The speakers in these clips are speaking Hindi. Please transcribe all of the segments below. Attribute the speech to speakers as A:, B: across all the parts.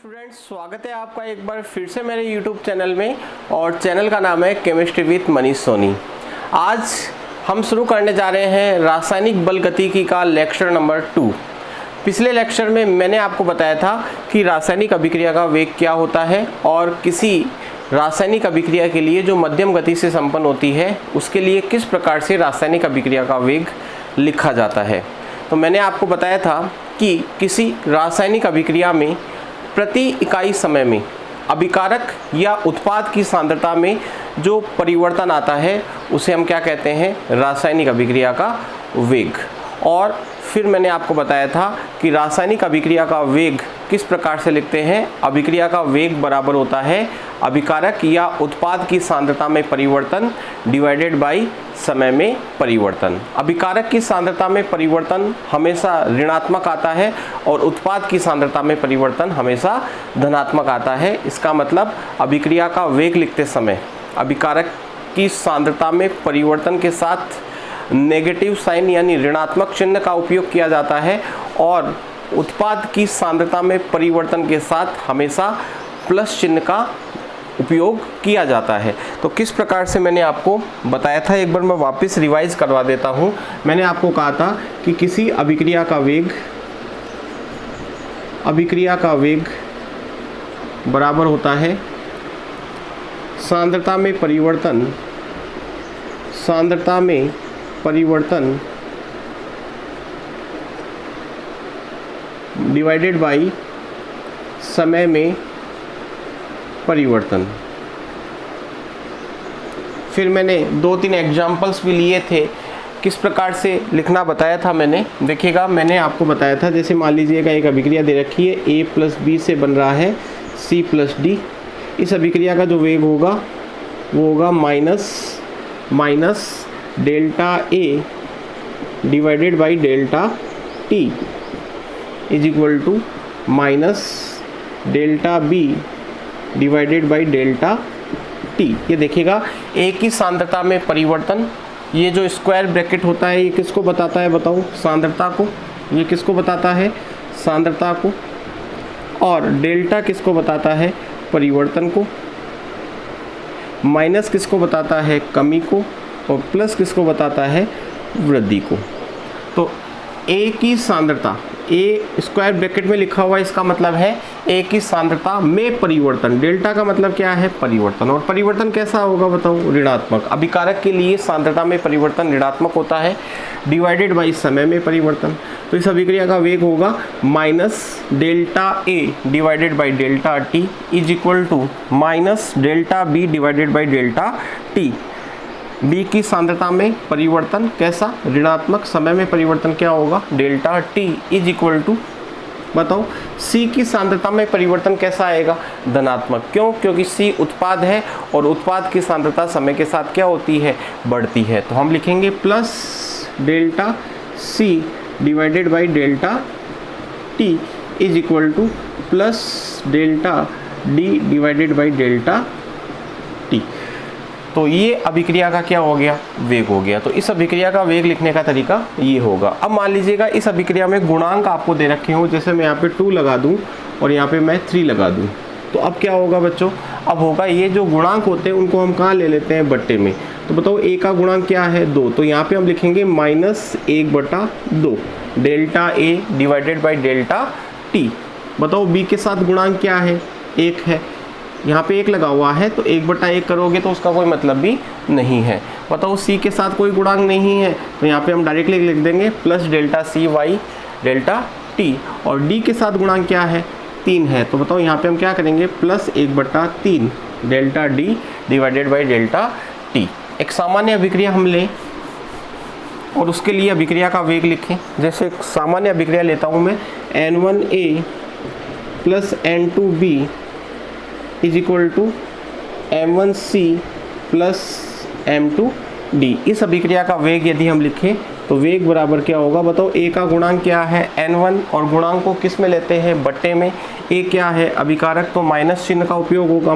A: स्टूडेंट्स, स्वागत है आपका एक बार फिर से मेरे YouTube चैनल में। और चैनल का नाम है केमिस्ट्री विद मनीष सोनी। आज हम शुरू करने जा रहे हैं रासायनिक बल गतिकी का लेक्चर नंबर 2। पिछले लेक्चर में मैंने आपको बताया था कि रासायनिक अभिक्रिया का वेग क्या होता है और किसी रासायनिक अभिक्रिया के लिए जो मध्यम गति से संपन्न होती है उसके लिए किस प्रकार से रासायनिक अभिक्रिया का वेग लिखा जाता है। तो मैंने आपको बताया था कि किसी रासायनिक अभिक्रिया में प्रति इकाई समय में अभिकारक या उत्पाद की सांद्रता में जो परिवर्तन आता है उसे हम क्या कहते हैं, रासायनिक अभिक्रिया का वेग। और फिर मैंने आपको बताया था कि रासायनिक अभिक्रिया का वेग किस प्रकार से लिखते हैं। अभिक्रिया का वेग बराबर होता है अभिकारक या उत्पाद की सांद्रता में परिवर्तन डिवाइडेड बाय समय में परिवर्तन। अभिकारक की सांद्रता में परिवर्तन हमेशा ऋणात्मक आता है और उत्पाद की सांद्रता में परिवर्तन हमेशा धनात्मक आता है। इसका मतलब अभिक्रिया का वेग लिखते समय अभिकारक की सांद्रता में परिवर्तन के साथ नेगेटिव साइन यानी ऋणात्मक चिन्ह का उपयोग किया जाता है और उत्पाद की सांद्रता में परिवर्तन के साथ हमेशा प्लस चिन्ह का उपयोग किया जाता है। तो किस प्रकार से मैंने आपको बताया था, एक बार मैं वापस रिवाइज करवा देता हूँ। मैंने आपको कहा था कि किसी अभिक्रिया का वेग बराबर होता है सांद्रता में परिवर्तन डिवाइडेड बाय समय में परिवर्तन। फिर मैंने 2-3 एग्जाम्पल्स भी लिए थे, किस प्रकार से लिखना बताया था मैंने। देखिएगा, मैंने आपको बताया था, जैसे मान लीजिएगा एक अभिक्रिया दे रखी है, A + B से बन रहा है C + D। इस अभिक्रिया का जो वेग होगा वो होगा minus delta A divided by delta T is equal to minus delta B divided by delta T। ये देखिएगा, एक ही सांद्रता में परिवर्तन, ये जो स्क्वायर ब्रैकेट होता है ये किसको बताता है बताओ, सांद्रता को। ये किसको बताता है, सांद्रता को। और डेल्टा किसको बताता है, परिवर्तन को। माइनस किसको बताता है, कमी को। और प्लस किसको बताता है, वृद्धि को। तो एक ही सांद्रता, ए स्क्वायर ब्रैकेट में लिखा हुआ, इसका मतलब है एक ही सांद्रता में परिवर्तन। डेल्टा का मतलब क्या है, परिवर्तन। और परिवर्तन कैसा होगा बताओ, ऋणात्मक। अभिकारक के लिए सांद्रता में परिवर्तन ऋणात्मक होता है डिवाइडेड बाई समय में परिवर्तन। तो इस अभिक्रिया का वेग होगा minus delta A divided by delta T is equal to minus delta B divided by delta T। B की सांद्रता में परिवर्तन कैसा, ऋणात्मक। समय में परिवर्तन क्या होगा, delta T is equal to, बताओ, C की सांद्रता में परिवर्तन कैसा आएगा, धनात्मक। क्यों, क्योंकि C उत्पाद है और उत्पाद की सांद्रता समय के साथ क्या होती है, बढ़ती है। तो हम लिखेंगे plus delta C divided by delta T is equal to plus delta D divided by delta T। तो ये अभिक्रिया का क्या हो गया, वेग हो गया। तो इस अभिक्रिया का वेग लिखने का तरीका ये होगा। अब मान लीजिएगा इस अभिक्रिया में गुणांक आपको दे रखे हो, जैसे मैं यहाँ पे 2 लगा दूँ और यहाँ पे मैं 3 लगा दूँ। तो अब क्या होगा बच्चों, अब होगा ये जो गुणांक होते हैं उनको हम कहाँ ले लेते हैं, बट्टे में। तो बताओ A का गुणांक क्या है, 2। तो यहाँ पे हम लिखेंगे -1/2 delta A divided by delta T। बताओ B के साथ गुणांक क्या है, 1 है। यहाँ पे 1 लगा हुआ है तो 1/1 करोगे तो उसका कोई मतलब भी नहीं है। बताओ C के साथ कोई गुणांक नहीं है तो यहाँ पे हम डायरेक्टली लिख देंगे plus delta CY delta T। और D के साथ गुणांक क्या है, 3 है। तो बताओ यहाँ पे हम क्या करेंगे, plus 1/3 delta D divided by delta T। एक सामान्य अभिक्रिया हम लें और उसके लिए अभिक्रिया का वेग लिखें। जैसे एक सामान्य अभिक्रिया लेता हूँ मैं, N1A plus N2B is equal to M1C plus M2D। इस अभिक्रिया का वेग यदि हम लिखें तो वेग बराबर क्या होगा, बताओ। A का गुणांक क्या है, N1, और गुणांक को किस में लेते हैं, बट्टे में। A क्या है, अभिकारक, तो माइनस चिन्ह का उपयोग होगा,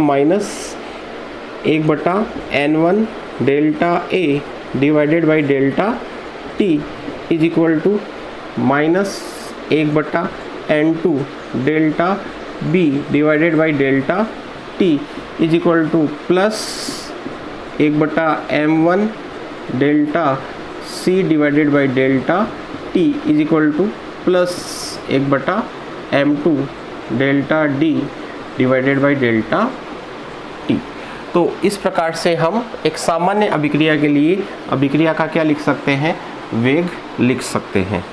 A: -1/N1 delta A divided by delta T is equal to -1/N2 delta B divided by delta T is equal to plus 1/m1 delta C divided by delta T is equal to plus 1/m2 delta D divided by delta T. तो इस प्रकार से हम एक सामान्य अभिक्रिया के लिए अभिक्रिया का क्या लिख सकते हैं, वेग लिख सकते हैं।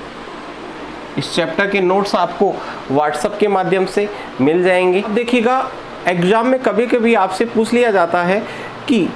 A: इस चैप्टर के नोट्स आपको व्हाट्सएप के माध्यम से मिल जाएंगे। अब देखिएगा, एग्जाम में कभी कभी आपसे पूछ लिया जाता है कि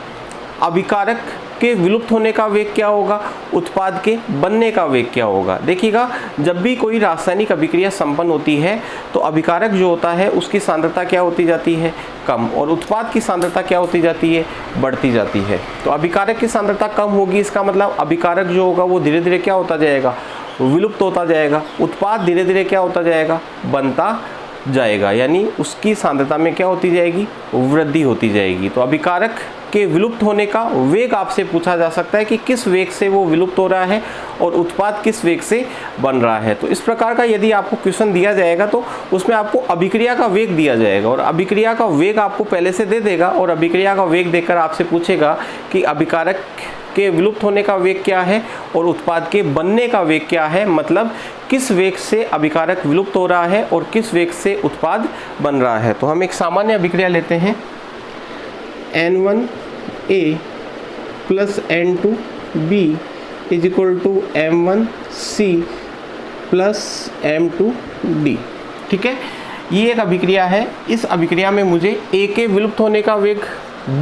A: अभिकारक के विलुप्त होने का वेग क्या होगा, उत्पाद के बनने का वेग क्या होगा। देखिएगा, जब भी कोई रासायनिक अभिक्रिया संपन्न होती है तो अभिकारक जो होता है उसकी सांद्रता क्या होती जाती है, कम, और उत्पाद की सांद्रता क्या होती जाती है, बढ़ती जाती है। तो अभिकारक की सांद्रता कम होगी, इसका मतलब अभिकारक जो होगा वो धीरे धीरे क्या होता जाएगा, विलुप्त होता जाएगा। उत्पाद धीरे धीरे क्या होता जाएगा, बनता जाएगा, यानी उसकी सांद्रता में क्या होती जाएगी, वृद्धि होती जाएगी। तो अभिकारक के विलुप्त होने का वेग आपसे पूछा जा सकता है कि किस वेग से वो विलुप्त हो रहा है और उत्पाद किस वेग से बन रहा है। तो इस प्रकार का यदि आपको क्वेश्चन दिया जाएगा तो उसमें आपको अभिक्रिया का वेग दिया जाएगा और अभिक्रिया का वेग आपको पहले से दे देगा और अभिक्रिया का वेग देकर आपसे पूछेगा कि अभिकारक के विलुप्त होने का वेग क्या है और उत्पाद के बनने का वेग क्या है, मतलब किस वेग से अभिकारक विलुप्त हो रहा है और किस वेग से उत्पाद बन रहा है। तो हम एक सामान्य अभिक्रिया लेते हैं, N1A plus N2B is equal to M1C plus M2D। ठीक है, ये एक अभिक्रिया है। इस अभिक्रिया में मुझे A के विलुप्त होने का वेग,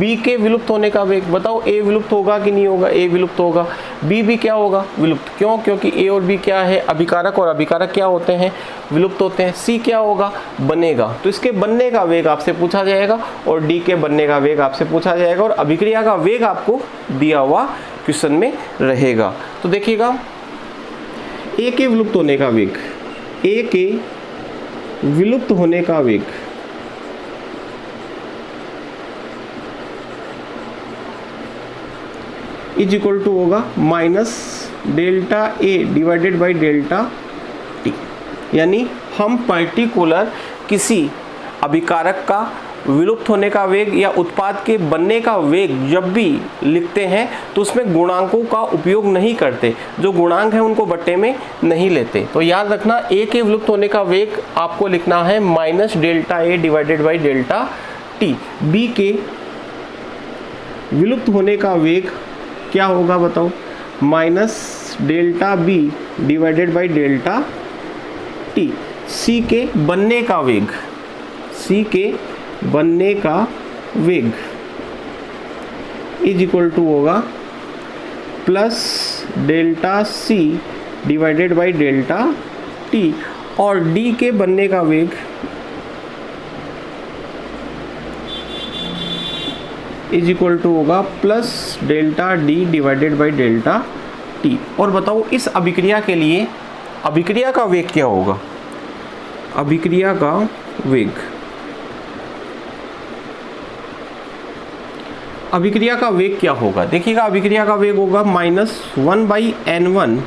A: B के विलुप्त होने का वेग, बताओ A विलुप्त होगा कि नहीं होगा, A विलुप्त होगा, B भी क्या होगा, विलुप्त। क्यों? क्योंकि A और B क्या है, अभिकारक, और अभिकारक क्या होते हैं, विलुप्त होते हैं। C क्या होगा, बनेगा। तो इसके बनने का वेग आपसे पूछा जाएगा और D के बनने का वेग आपसे पूछा जाएगा और अभिक्रिया का वेग आपको दिया हुआ क्वेश्चन में रहेगा। तो देखिएगा, A के विलुप्त होने का वेग, A के विलुप्त होने का वेग इज इक्वल टू होगा minus delta A divided by delta T. यानी हम पर्टिकुलर किसी अभिकारक का विलुप्त होने का वेग या उत्पाद के बनने का वेग जब भी लिखते हैं तो उसमें गुणांकों का उपयोग नहीं करते, जो गुणांक है उनको बट्टे में नहीं लेते। तो याद रखना, ए के विलुप्त होने का वेग आपको लिखना है minus delta A divided by delta T. B के विलुप्त होने का वेग क्या होगा बताओ, minus delta B divided by delta T. C के बनने का वेग, सी के बनने का वेग इज इक्वल टू होगा plus delta C divided by delta T. और डी के बनने का वेग इज इक्वल टू होगा plus delta D divided by delta T. और बताओ, इस अभिक्रिया के लिए अभिक्रिया का वेग क्या होगा, अभिक्रिया का वेग, अभिक्रिया का वेग क्या होगा। देखिएगा, अभिक्रिया का वेग होगा -1/n1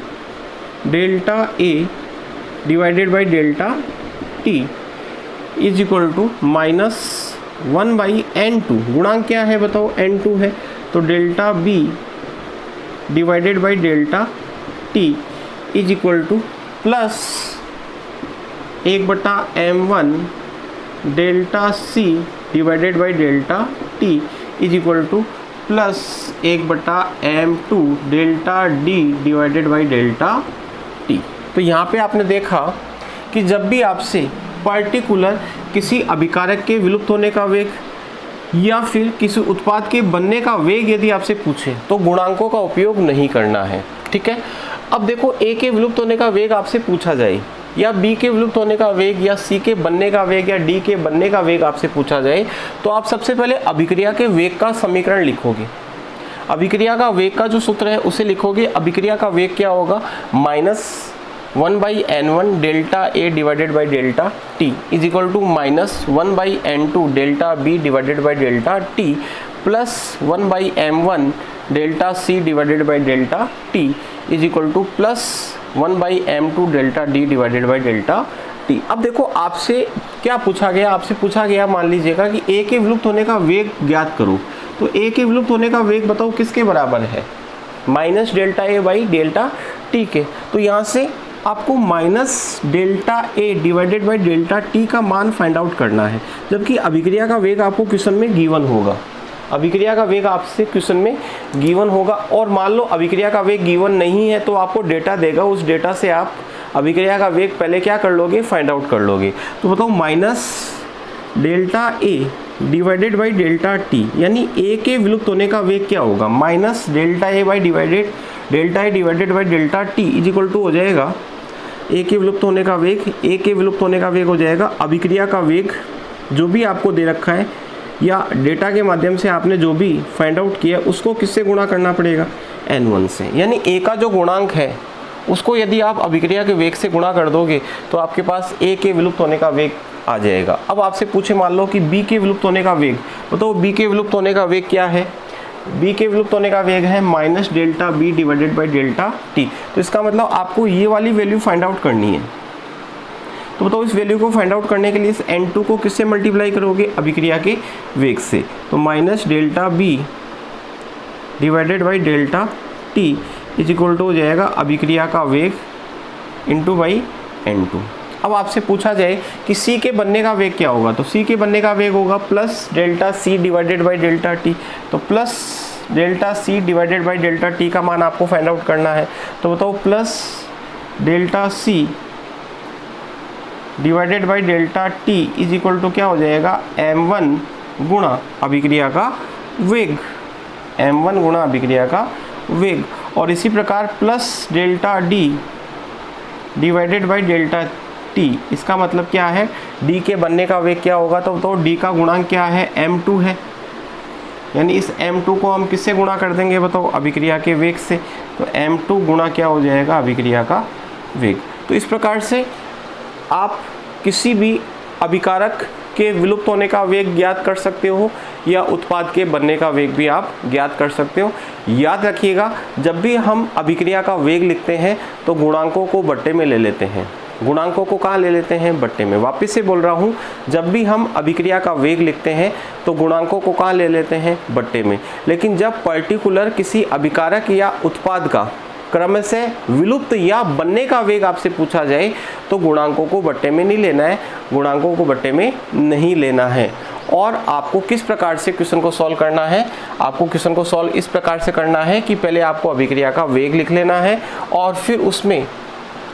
A: delta A divided by delta T is equal to -1/n2। गुणांक क्या है बताओ, n2 है, तो delta B divided by delta T is equal to plus 1/m1 delta C divided by delta T is equal to plus 1/m2 delta D divided by delta T. तो यहाँ पे आपने देखा कि जब भी आपसे पर्टिकुलर किसी अभिकारक के विलुप्त होने का वेग या फिर किसी उत्पाद के बनने का वेग यदि आपसे पूछे तो गुणांकों का उपयोग नहीं करना है। ठीक है, अब देखो, ए के विलुप्त होने का वेग आपसे पूछा जाए या बी के विलुप्त होने का वेग या सी के बनने का वेग या डी के बनने का वेग आपसे पूछा जाए तो आप सबसे पहले अभिक्रिया के वेग का समीकरण लिखोगे। अभिक्रिया का वेग का जो सूत्र है उसे लिखोगे। अभिक्रिया का वेग क्या होगा, -1/n1 delta A divided by delta T is equal to -1/n2 delta B divided by delta T plus 1/m1 delta C divided by delta T is equal to plus 1/m2 delta D divided by delta T. अब देखो आपसे क्या पूछा गया, आपसे पूछा गया मान लीजिएगा कि ए के विलुप्त होने का वेग ज्ञात करो। तो ए के विलुप्त होने का वेग बताओ किसके बराबर है, minus delta A by delta T के। तो यहाँ से आपको minus delta A divided by delta T का मान फाइंड आउट करना है, जबकि अभिक्रिया का वेग आपको क्वेश्चन में गिवन होगा। अभिक्रिया का वेग आपसे क्वेश्चन में गिवन होगा, और मान लो अभिक्रिया का वेग गिवन नहीं है तो आपको डेटा देगा, उस डेटा से आप अभिक्रिया का वेग पहले क्या कर लोगे, फाइंड आउट कर लोगे। तो बताओ minus delta A divided by delta T, यानी ए के विलुप्त होने का वेग क्या होगा, minus delta A by delta A divided by delta T is equal to हो जाएगा ए के विलुप्त होने का वेग। ए के विलुप्त होने का वेग हो जाएगा अभिक्रिया का वेग जो भी आपको दे रखा है या डेटा के माध्यम से आपने जो भी फाइंड आउट किया उसको किससे गुणा करना पड़ेगा, n1 से। यानी ए का जो गुणांक है उसको यदि आप अभिक्रिया के वेग से गुणा कर दोगे तो आपके पास ए के विलुप्त होने का वेग आ जाएगा। अब आपसे पूछे मान लो कि बी के विलुप्त होने का वेग, बताओ बी के विलुप्त होने का वेग क्या है, बी के विलुप्त होने का वेग है minus delta B divided by delta T. तो इसका मतलब आपको ये वाली वैल्यू फाइंड आउट करनी है। तो बताओ इस वैल्यू को फाइंड आउट करने के लिए इस n2 को किससे मल्टीप्लाई करोगे, अभिक्रिया के वेग से। तो minus delta B divided by delta T is equal to हो जाएगा अभिक्रिया का वेग इंटू बाई n2। अब आपसे पूछा जाए कि C के बनने का वेग क्या होगा, तो C के बनने का वेग होगा plus delta C divided by delta T. तो plus delta C divided by delta T का मान आपको फाइंड आउट करना है। तो बताओ plus delta C divided by delta T is equal to क्या हो जाएगा, m1 गुणा अभिक्रिया का वेग, m1 गुणा अभिक्रिया का वेग। और इसी प्रकार plus delta D divided by delta T, इसका मतलब क्या है, D के बनने का वेग क्या होगा, तो D का गुणांक क्या है, m2 है। यानी इस m2 को हम किससे गुणा कर देंगे, बताओ अभिक्रिया के वेग से। तो m2 गुणा क्या हो जाएगा, अभिक्रिया का वेग। तो इस प्रकार से आप किसी भी अभिकारक के विलुप्त होने का वेग ज्ञात कर सकते हो या उत्पाद के बनने का वेग भी आप ज्ञात कर सकते हो। याद रखिएगा जब भी हम अभिक्रिया का वेग लिखते हैं तो गुणांकों को बट्टे में ले लेते हैं। गुणांकों को कहाँ ले लेते हैं, बट्टे में। वापस से बोल रहा हूँ, जब भी हम अभिक्रिया का वेग लिखते हैं तो गुणांकों को कहाँ ले लेते हैं, बट्टे में। लेकिन जब पर्टिकुलर किसी अभिकारक या उत्पाद का क्रम से विलुप्त या बनने का वेग आपसे पूछा जाए तो गुणांकों को बट्टे में नहीं लेना है, गुणांकों को बट्टे में नहीं लेना है। और आपको किस प्रकार से क्वेश्चन को सॉल्व करना है, आपको क्वेश्चन को सॉल्व इस प्रकार से करना है कि पहले आपको अभिक्रिया का वेग लिख लेना है और फिर उसमें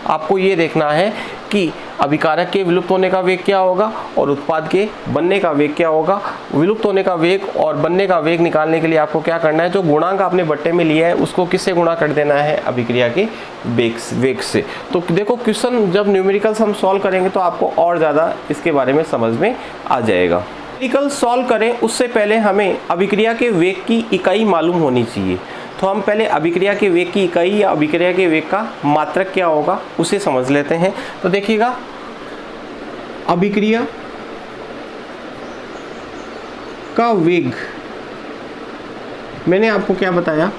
A: आपको ये देखना है कि अभिकारक के विलुप्त होने का वेग क्या होगा और उत्पाद के बनने का वेग क्या होगा। विलुप्त होने का वेग और बनने का वेग निकालने के लिए आपको क्या करना है, जो गुणांक आपने बट्टे में लिया है उसको किससे गुणा कर देना है, अभिक्रिया के वेग से। तो देखो क्वेश्चन जब न्यूमेरिकल्स हम सॉल्व करेंगे तो आपको और ज़्यादा इसके बारे में समझ में आ जाएगा। न्यूमेरिकल सॉल्व करें उससे पहले हमें अभिक्रिया के वेग की इकाई मालूम होनी चाहिए। तो हम पहले अभिक्रिया के वेग की इकाई या अभिक्रिया के वेग का मात्रक क्या होगा उसे समझ लेते हैं। तो देखिएगा अभिक्रिया का वेग, मैंने आपको क्या बताया,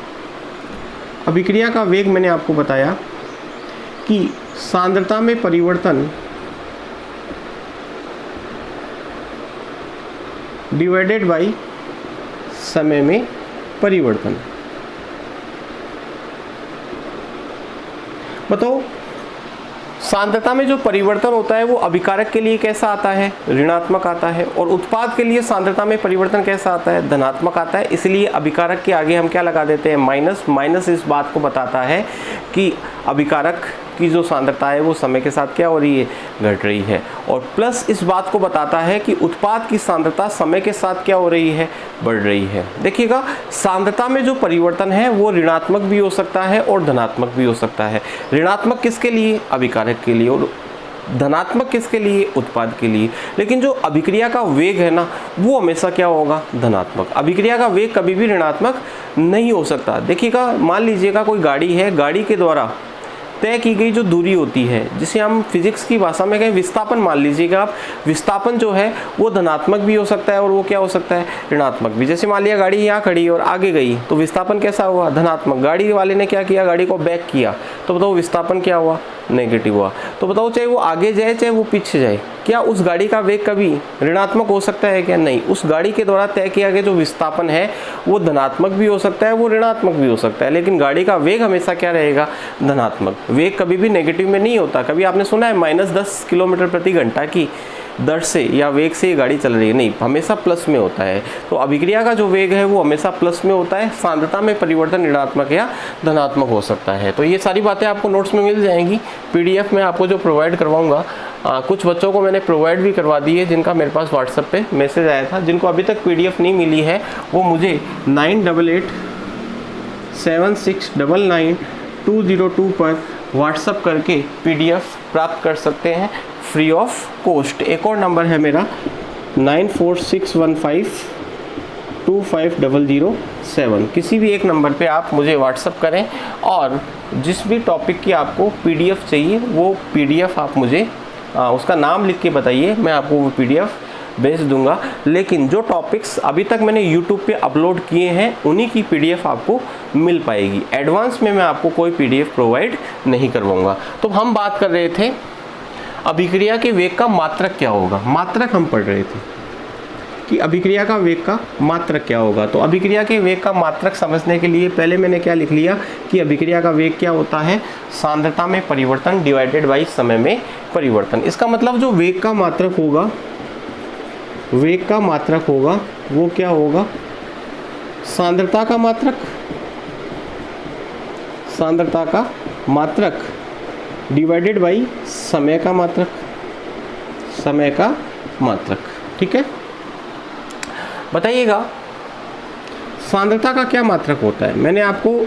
A: अभिक्रिया का वेग मैंने आपको बताया कि सांद्रता में परिवर्तन डिवाइडेड बाई समय में परिवर्तन। बताओ सांद्रता में जो परिवर्तन होता है वो अभिकारक के लिए कैसा आता है, ऋणात्मक आता है, और उत्पाद के लिए सांद्रता में परिवर्तन कैसा आता है, धनात्मक आता है। इसलिए अभिकारक के आगे हम क्या लगा देते हैं, माइनस। माइनस इस बात को बताता है कि अभिकारक की जो सांद्रता है वो समय के साथ क्या हो रही है, घट रही है, और प्लस इस बात को बताता है कि उत्पाद की सांद्रता समय के साथ क्या हो रही है, बढ़ रही है। देखिएगा सांद्रता में जो परिवर्तन है वो ऋणात्मक भी हो सकता है और धनात्मक भी हो सकता है। ऋणात्मक किसके लिए, अभिकारक के लिए, और धनात्मक किसके लिए, उत्पाद के लिए। लेकिन जो अभिक्रिया का वेग है ना वो हमेशा क्या होगा, धनात्मक। अभिक्रिया का वेग कभी भी ऋणात्मक नहीं हो सकता। देखिएगा मान लीजिएगा कोई गाड़ी है, गाड़ी के द्वारा तय की गई जो दूरी होती है, जिसे हम फिजिक्स की भाषा में कहें विस्थापन मान लीजिएगा आप, विस्थापन जो है वो धनात्मक भी हो सकता है और वो क्या हो सकता है, ऋणात्मक भी। जैसे मान लिया गाड़ी यहाँ खड़ी और आगे गई तो विस्थापन कैसा हुआ, धनात्मक। गाड़ी वाले ने क्या किया, गाड़ी को बैक किया तो बताओ विस्थापन क्या हुआ, नेगेटिव हुआ। तो बताओ चाहे वो आगे जाए चाहे वो पीछे जाए, क्या उस गाड़ी का वेग कभी ऋणात्मक हो सकता है क्या, नहीं। उस गाड़ी के द्वारा तय किया गया जो विस्थापन है वो धनात्मक भी हो सकता है, वो ऋणात्मक भी हो सकता है, लेकिन गाड़ी का वेग हमेशा क्या रहेगा, धनात्मक। वेग कभी भी नेगेटिव में नहीं होता। कभी आपने सुना है -10 किलोमीटर प्रति घंटा की दर से या वेग से ये गाड़ी चल रही है, नहीं, हमेशा प्लस में होता है। तो अभिक्रिया का जो वेग है वो हमेशा प्लस में होता है। सांद्रता में परिवर्तन ऋणात्मक या धनात्मक हो सकता है। तो ये सारी बातें आपको नोट्स में मिल जाएंगी। पीडीएफ में आपको जो प्रोवाइड करवाऊंगा, कुछ बच्चों को मैंने प्रोवाइड भी करवा दी है जिनका मेरे पास व्हाट्सएप पे मैसेज आया था। जिनको अभी तक पीडीएफ नहीं मिली है वो मुझे 9887699202 पर व्हाट्सएप करके पीडीएफ प्राप्त कर सकते हैं फ्री ऑफ कॉस्ट। एक और नंबर है मेरा 9461525007। किसी भी एक नंबर पे आप मुझे व्हाट्सएप करें और जिस भी टॉपिक की आपको पीडीएफ चाहिए वो पीडीएफ आप मुझे उसका नाम लिख के बताइए, मैं आपको वो पीडीएफ भेज दूंगा। लेकिन जो टॉपिक्स अभी तक मैंने यूट्यूब पे अपलोड किए हैं उन्हीं की पीडीएफ आपको मिल पाएगी। एडवांस में मैं आपको कोई पीडीएफ प्रोवाइड नहीं करवाऊंगा। तो हम बात कर रहे थे अभिक्रिया के वेग का मात्रक क्या होगा। मात्रक हम पढ़ रहे थे कि अभिक्रिया का वेग का मात्रक क्या होगा। तो अभिक्रिया के वेग का मात्रक समझने के लिए पहले मैंने क्या लिख लिया कि अभिक्रिया का वेग क्या होता है, सांद्रता में परिवर्तन डिवाइडेड बाई समय में परिवर्तन। इसका मतलब जो वेग का मात्रक होगा, वेग का मात्रक होगा वो क्या होगा, सांद्रता का मात्रक, सांद्रता का मात्रक डिवाइडेड बाई समय का मात्रक, समय का मात्रक। ठीक है, बताइएगा सांद्रता का क्या मात्रक होता है। मैंने आपको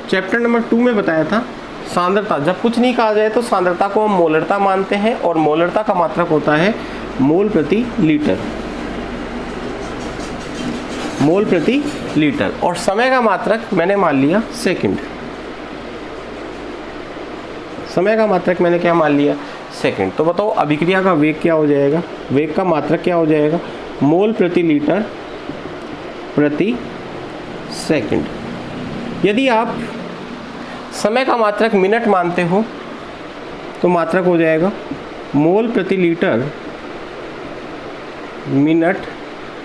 A: चैप्टर नंबर 2 में बताया था। सांद्रता जब कुछ नहीं कहा जाए तो सांद्रता को हम मोलरता मानते हैं और मोलरता का मात्रक होता है मोल प्रति लीटर, मोल प्रति लीटर। और समय का मात्रक मैंने मान लिया सेकंड, समय का मात्रक मैंने क्या मान लिया, सेकंड। तो बताओ अभिक्रिया का वेग क्या हो जाएगा, वेग का मात्रक क्या हो जाएगा, मोल प्रति लीटर प्रति सेकंड। यदि आप समय का मात्रक मिनट मानते हो तो मात्रक हो जाएगा मोल प्रति लीटर मिनट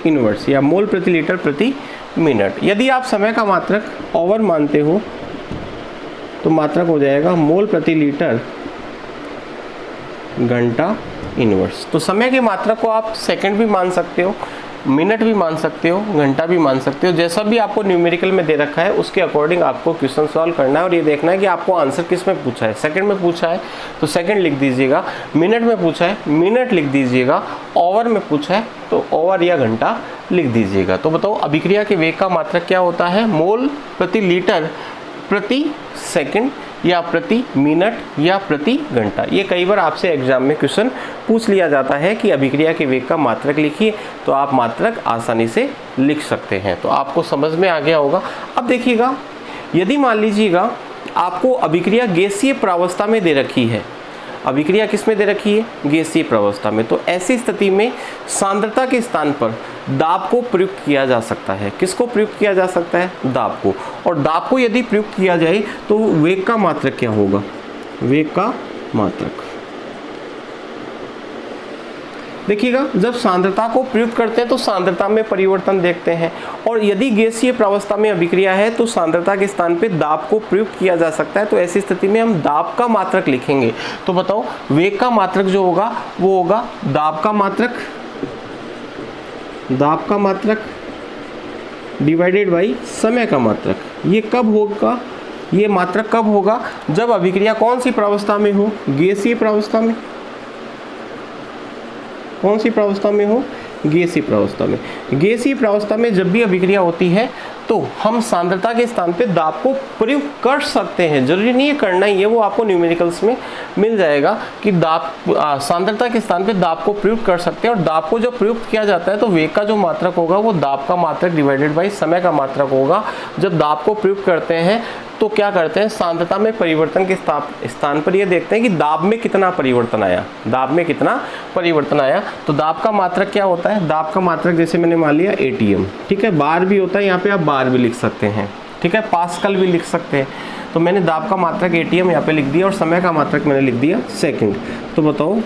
A: इनवर्स या मोल प्रति लीटर प्रति मिनट। यदि आप समय का मात्रक आवर मानते हो तो मात्रक हो जाएगा मोल प्रति लीटर घंटा इनवर्स। तो समय के मात्रक को आप सेकंड भी मान सकते हो, मिनट भी मान सकते हो, घंटा भी मान सकते हो। जैसा भी आपको न्यूमेरिकल में दे रखा है उसके अकॉर्डिंग आपको क्वेश्चन सॉल्व करना है और ये देखना है कि आपको आंसर किस में पूछा है। सेकंड में पूछा है तो सेकंड लिख दीजिएगा, मिनट में पूछा है मिनट लिख दीजिएगा, ओवर में पूछा है तो ओवर या घंटा लिख दीजिएगा। तो बताओ अभिक्रिया के वेग का मात्रक क्या होता है, मोल प्रति लीटर प्रति सेकंड या प्रति मिनट या प्रति घंटा। ये कई बार आपसे एग्जाम में क्वेश्चन पूछ लिया जाता है कि अभिक्रिया के वेग का मात्रक लिखिए, तो आप मात्रक आसानी से लिख सकते हैं। तो आपको समझ में आ गया होगा। अब देखिएगा, यदि मान लीजिएगा आपको अभिक्रिया गैसीय प्रावस्था में दे रखी है, अभिक्रिया किस में दे रखी है, गैसीय प्रावस्था में, तो ऐसी स्थिति में सांद्रता के स्थान पर दाब को प्रयुक्त किया जा सकता है। किसको प्रयुक्त किया जा सकता है, दाब को। और दाब को यदि प्रयुक्त किया जाए तो वेग का मात्रक क्या होगा, वेग का मात्रक। देखिएगा, जब सांद्रता को प्रयुक्त करते हैं तो सांद्रता में परिवर्तन देखते हैं, और यदि गैसीय प्रावस्था में अभिक्रिया है तो सांद्रता के स्थान पे दाब को प्रयुक्त किया जा सकता है। तो ऐसी स्थिति में हम दाब का मात्रक लिखेंगे। तो बताओ वेग का मात्रक जो होगा वो होगा दाब का मात्रक, दाब का मात्रक डिवाइडेड बाई समय का मात्रक। ये कब होगा, ये मात्रक कब होगा, जब अभिक्रिया कौन सी प्रावस्था में हो, गैसीय प्रावस्था में। कौन सी प्रावस्था में हो, गैसीय प्रावस्था में। गैसीय प्रावस्था में जब भी अभिक्रिया होती है तो हम सांद्रता के स्थान पे दाब को प्रयुक्त कर सकते हैं। जरूरी नहीं है करना ही है, वो आपको न्यूमेरिकल्स में मिल जाएगा कि दाब सांद्रता के स्थान पे दाब को प्रयुक्त कर सकते हैं। और दाब को जब प्रयुक्त किया जाता है तो वेग का जो मात्रक होगा वो दाब का मात्रक डिवाइडेड बाई समय का मात्रक होगा। जब दाब को प्रयुक्त करते हैं तो क्या करते हैं, सांद्रता में परिवर्तन के स्थान पर ये देखते हैं कि दाब में कितना परिवर्तन आया, दाब में कितना परिवर्तन आया। तो दाब का मात्रक क्या होता है, दाब का मात्रक जैसे मैंने मान लिया एटीएम, ठीक है, बार भी होता है, यहाँ पे आप बार भी लिख सकते हैं, ठीक है, पास्कल भी लिख सकते हैं। तो मैंने दाब का मात्रक एटीएम यहाँ पे लिख दिया और समय का मात्रक मैंने लिख दिया सेकंड। तो बताओ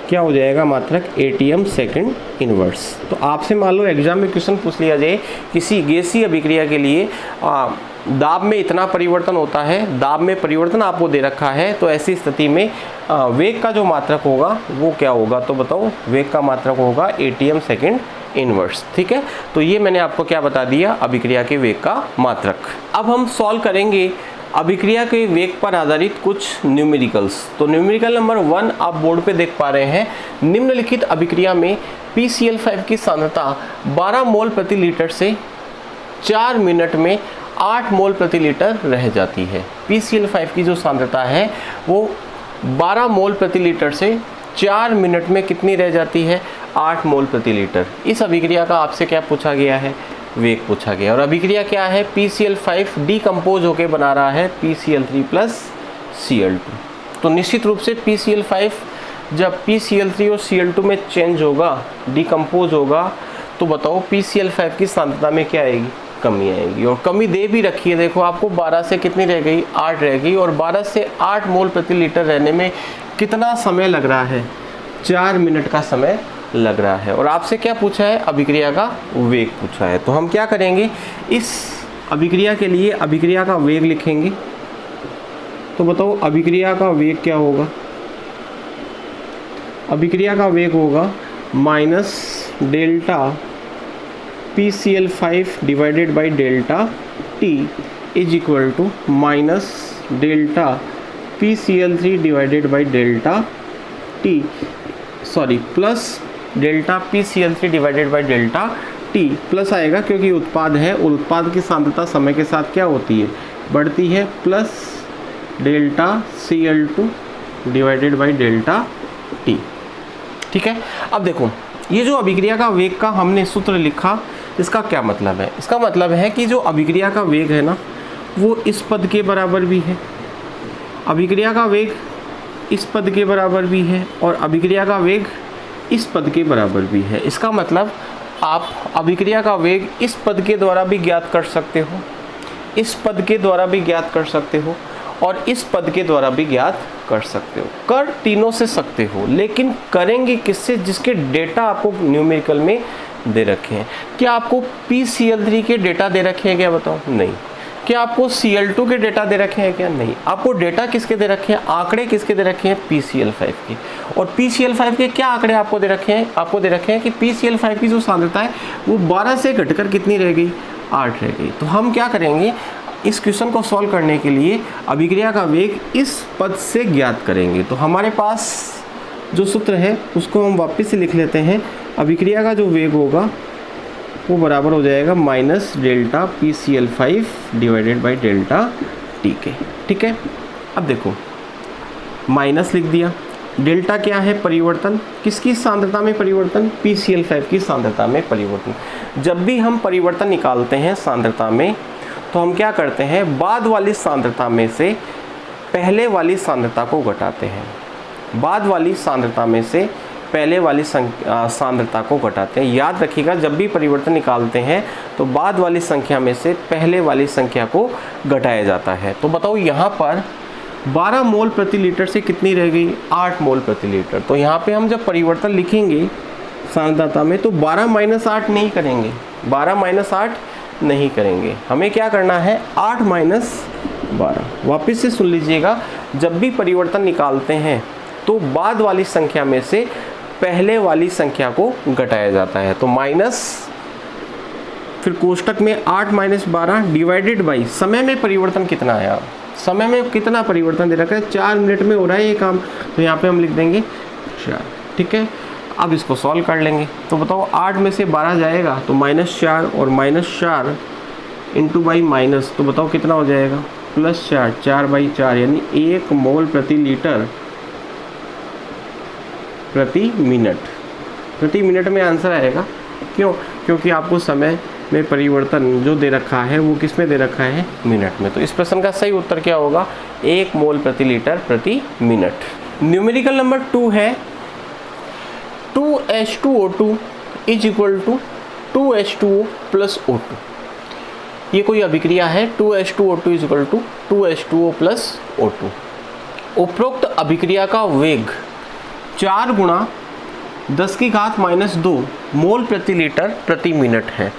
A: क्या हो जाएगा मात्रक, एटीएम सेकंड इनवर्स। तो आपसे मान लो एग्जाम में क्वेश्चन पूछ लिया जाए किसी गैसीय अभिक्रिया के लिए दाब में इतना परिवर्तन होता है, दाब में परिवर्तन आपको दे रखा है, तो ऐसी स्थिति में वेग का जो मात्रक होगा वो क्या होगा, तो बताओ वेग का मात्रक होगा एटीएम सेकंड इनवर्स, ठीक है। तो ये मैंने आपको क्या बता दिया, अभिक्रिया के वेग का मात्रक। अब हम सॉल्व करेंगे अभिक्रिया के वेग पर आधारित कुछ न्यूमेरिकल्स। तो न्यूमेरिकल नंबर 1 आप बोर्ड पे देख पा रहे हैं, निम्नलिखित अभिक्रिया में PCl5 की सांद्रता 12 मोल प्रति लीटर से 4 मिनट में 8 मोल प्रति लीटर रह जाती है। PCl5 की जो सांद्रता है वो 12 मोल प्रति लीटर से 4 मिनट में कितनी रह जाती है, 8 मोल प्रति लीटर। इस अभिक्रिया का आपसे क्या पूछा गया है, वेग पूछा गया। और अभिक्रिया क्या है, PCl5 डिकम्पोज होकर बना रहा है PCl3 प्लस Cl2। तो निश्चित रूप से PCl5 जब PCl3 और Cl2 में चेंज होगा, डिकम्पोज होगा, तो बताओ PCl5 की सांद्रता में क्या आएगी, कमी आएगी। और कमी दे भी रखी है, देखो आपको 12 से कितनी रह गई, 8 रह गई, और 12 से 8 मोल प्रति लीटर रहने में कितना समय लग रहा है, 4 मिनट का समय लग रहा है। और आपसे क्या पूछा है, अभिक्रिया का वेग पूछा है। तो हम क्या करेंगे, इस अभिक्रिया के लिए अभिक्रिया का वेग लिखेंगे। तो बताओ अभिक्रिया का वेग क्या होगा, अभिक्रिया का वेग होगा minus delta PCl5 divided by delta T is equal to minus delta PCl3 divided by delta T, sorry plus delta PCl3 divided by delta T plus आएगा, क्योंकि उत्पाद है, उत्पाद की सांद्रता समय के साथ क्या होती है, बढ़ती है, plus delta Cl2 divided by delta T, ठीक है। अब देखो ये जो अभिक्रिया का वेग का हमने सूत्र लिखा, इसका क्या मतलब है, इसका मतलब है कि जो अभिक्रिया का वेग है ना वो इस पद के बराबर भी है, अभिक्रिया का वेग इस पद के बराबर भी है, और अभिक्रिया का वेग इस पद के बराबर भी है। इसका मतलब आप अभिक्रिया का वेग इस पद के द्वारा भी ज्ञात कर सकते हो, इस पद के द्वारा भी ज्ञात कर सकते हो, और इस पद के द्वारा भी ज्ञात कर सकते हो, कर तीनों से सकते हो, लेकिन करेंगे किससे, जिसके डेटा आपको न्यूमेरिकल में दे रखे हैं। क्या आपको PCl3 के डेटा दे रखे हैं क्या, बताओ, नहीं। क्या आपको Cl2 के डेटा दे रखे हैं क्या, नहीं। आपको डेटा किसके दे रखे हैं, आंकड़े किसके दे रखे हैं, PCl5 के। और PCl5 के क्या आंकड़े आपको दे रखे हैं, आपको दे रखे हैं कि PCl5 की जो सांद्रता है वो 12 से घटकर कितनी रह गई, 8 रह गई। तो हम क्या करेंगे, इस क्वेश्चन को सॉल्व करने के लिए अभिक्रिया का वेग इस पद से ज्ञात करेंगे। तो हमारे पास जो सूत्र है उसको हम वापस से लिख लेते हैं। अभिक्रिया का जो वेग होगा वो बराबर हो जाएगा minus delta PCl5 divided by delta T के, ठीक है। अब देखो माइनस लिख दिया, डेल्टा क्या है, परिवर्तन, किसकी सांद्रता में परिवर्तन, PCl5 की सांद्रता में परिवर्तन। जब भी हम परिवर्तन निकालते हैं सांद्रता में तो हम क्या करते हैं, बाद वाली सांद्रता में से पहले वाली सांद्रता को घटाते हैं, बाद वाली सांद्रता में से पहले वाली सांद्रता को घटाते हैं। याद रखिएगा जब भी परिवर्तन निकालते हैं तो बाद वाली संख्या में से पहले वाली संख्या को घटाया जाता है। तो बताओ यहाँ पर 12 मोल प्रति लीटर से कितनी रह गई, 8 मोल प्रति लीटर। तो यहाँ पे हम जब परिवर्तन लिखेंगे सांद्रता में तो 12 माइनस 8 नहीं करेंगे, 12 माइनस 8 नहीं करेंगे, हमें क्या करना है 8 माइनस 12। वापस से सुन लीजिएगा, जब भी परिवर्तन निकालते हैं तो बाद वाली संख्या में से पहले वाली संख्या को घटाया जाता है। तो माइनस, फिर कोष्टक में 8 माइनस 12 डिवाइडेड बाई समय में परिवर्तन कितना आया, समय में कितना परिवर्तन दे रखा है, 4 मिनट में हो रहा है ये काम, तो यहाँ पे हम लिख देंगे 4, ठीक है। अब इसको सॉल्व कर लेंगे। तो बताओ 8 में से 12 जाएगा तो -4, और -4 इंटू बाई माइनस, तो बताओ कितना हो जाएगा, +4, 4/4 यानी 1 मोल प्रति लीटर प्रति मिनट में आंसर आएगा। क्यों, क्योंकि आपको समय में परिवर्तन जो दे रखा है वो किस में दे रखा है, मिनट में। तो इस प्रश्न का सही उत्तर क्या होगा, 1 मोल प्रति लीटर प्रति मिनट। न्यूमेरिकल नंबर 2 है 2H2O2 is equal to 2H2O plus O2। ये कोई अभिक्रिया है, 2H2O2 is equal to 2H2O plus O2। उपरोक्त अभिक्रिया का वेग 4 गुणा 10 की घात -2 मोल प्रति लीटर प्रति मिनट है।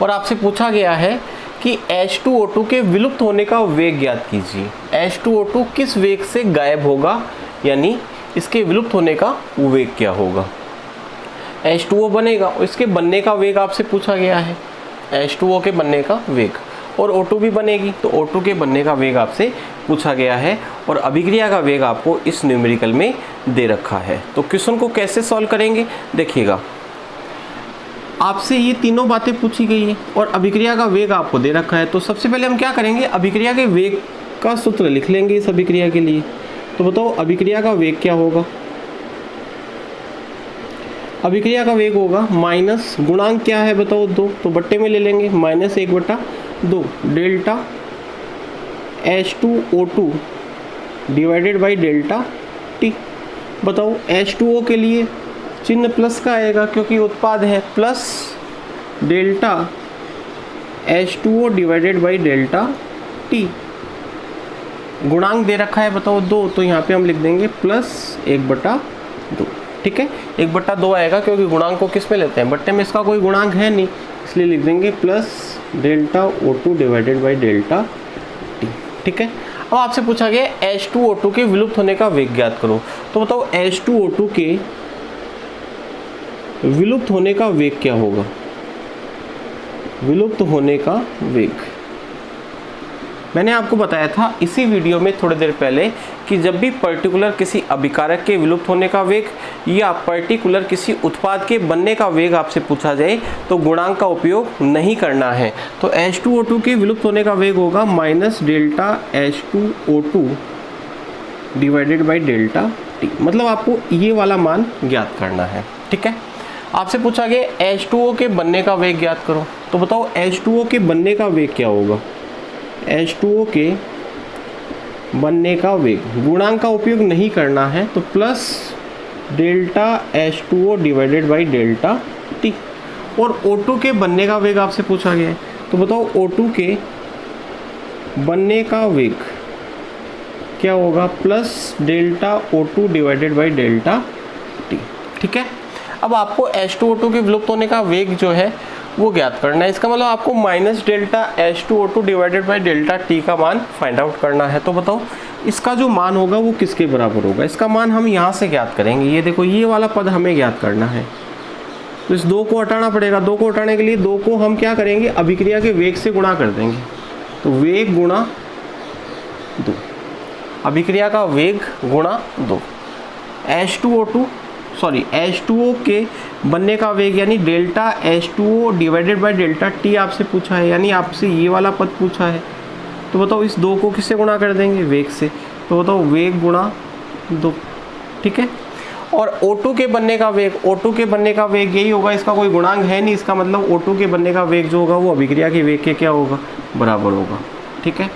A: और आपसे पूछा गया है कि H2O2 के विलुप्त होने का वेग ज्ञात कीजिए। H2O2 किस वेग से गायब होगा, यानी इसके विलुप्त होने का वेग क्या होगा। H2O बनेगा, इसके बनने का वेग आपसे पूछा गया है, H2O के बनने का वेग, और O2 भी बनेगी तो O2 के बनने का वेग आपसे पूछा गया है, और अभिक्रिया का वेग आपको इस न्यूमेरिकल में दे रखा है। तो क्वेश्चन को कैसे सॉल्व करेंगे देखिएगा, आपसे ये तीनों बातें पूछी गई है और अभिक्रिया का वेग आपको दे रखा है। तो सबसे पहले हम क्या करेंगे, अभिक्रिया के वेग का सूत्र लिख लेंगे इस अभिक्रिया के लिए। तो बताओ अभिक्रिया का वेग क्या होगा, अभिक्रिया का वेग होगा माइनस गुणांक क्या है बताओ 2, तो बट्टे में ले लेंगे -1/2 delta H2O2 divided by delta T। बताओ H2O के लिए चिन्ह प्लस का आएगा क्योंकि उत्पाद है, plus delta H2O divided by delta T। गुणांक दे रखा है बताओ 2, तो यहाँ पे हम लिख देंगे +1/2। ठीक है, 1/2 आएगा क्योंकि गुणांक को किस में लेते हैं, बट्टे में। इसका कोई गुणांक है नहीं इसलिए लिख देंगे plus delta O2 divided by delta T। ठीक है, अब आपसे पूछा गया H2O2 के विलुप्त होने का वेग ज्ञात करो। तो बताओ H2O2 के विलुप्त होने का वेग क्या होगा, विलुप्त होने का वेग मैंने आपको बताया था इसी वीडियो में थोड़ी देर पहले कि जब भी पर्टिकुलर किसी अभिकारक के विलुप्त होने का वेग या पर्टिकुलर किसी उत्पाद के बनने का वेग आपसे पूछा जाए तो गुणांक का उपयोग नहीं करना है। तो H2O2 के विलुप्त होने का वेग होगा -delta H2O2 divided by delta T। मतलब आपको ये वाला मान ज्ञात करना है। ठीक है, आपसे पूछा गया H2O के बनने का वेग ज्ञात करो। तो बताओ H2O के बनने का वेग क्या होगा, H2O के बनने का वेग, गुणांक का उपयोग नहीं करना है तो plus delta H2O divided by delta T। और O2 के बनने का वेग आपसे पूछा गया है, तो बताओ O2 के बनने का वेग क्या होगा, plus delta O2 divided by delta T। ठीक है, अब आपको H2O2 के विलुप्त होने का वेग जो है वो ज्ञात करना है। इसका मतलब आपको minus delta H2O2 divided by delta T का मान फाइंड आउट करना है। तो बताओ इसका जो मान होगा वो किसके बराबर होगा, इसका मान हम यहाँ से ज्ञात करेंगे। ये देखो ये वाला पद हमें ज्ञात करना है, तो इस 2 को हटाना पड़ेगा। 2 को हटाने के लिए 2 को हम क्या करेंगे, अभिक्रिया के वेग से गुणा कर देंगे। तो वेग गुणा 2, अभिक्रिया का वेग गुणा 2। H2O के बनने का वेग यानी delta H2O divided by delta T आपसे पूछा है, यानी आपसे ये वाला पद पूछा है। तो बताओ इस 2 को किससे गुणा कर देंगे, वेग से। तो बताओ वेग गुणा 2। ठीक है, और O2 के बनने का वेग, O2 के बनने का वेग यही होगा, इसका कोई गुणांक है नहीं, इसका मतलब O2 के बनने का वेग जो होगा वो अभिक्रिया के वेग के क्या होगा, बराबर होगा। ठीक है,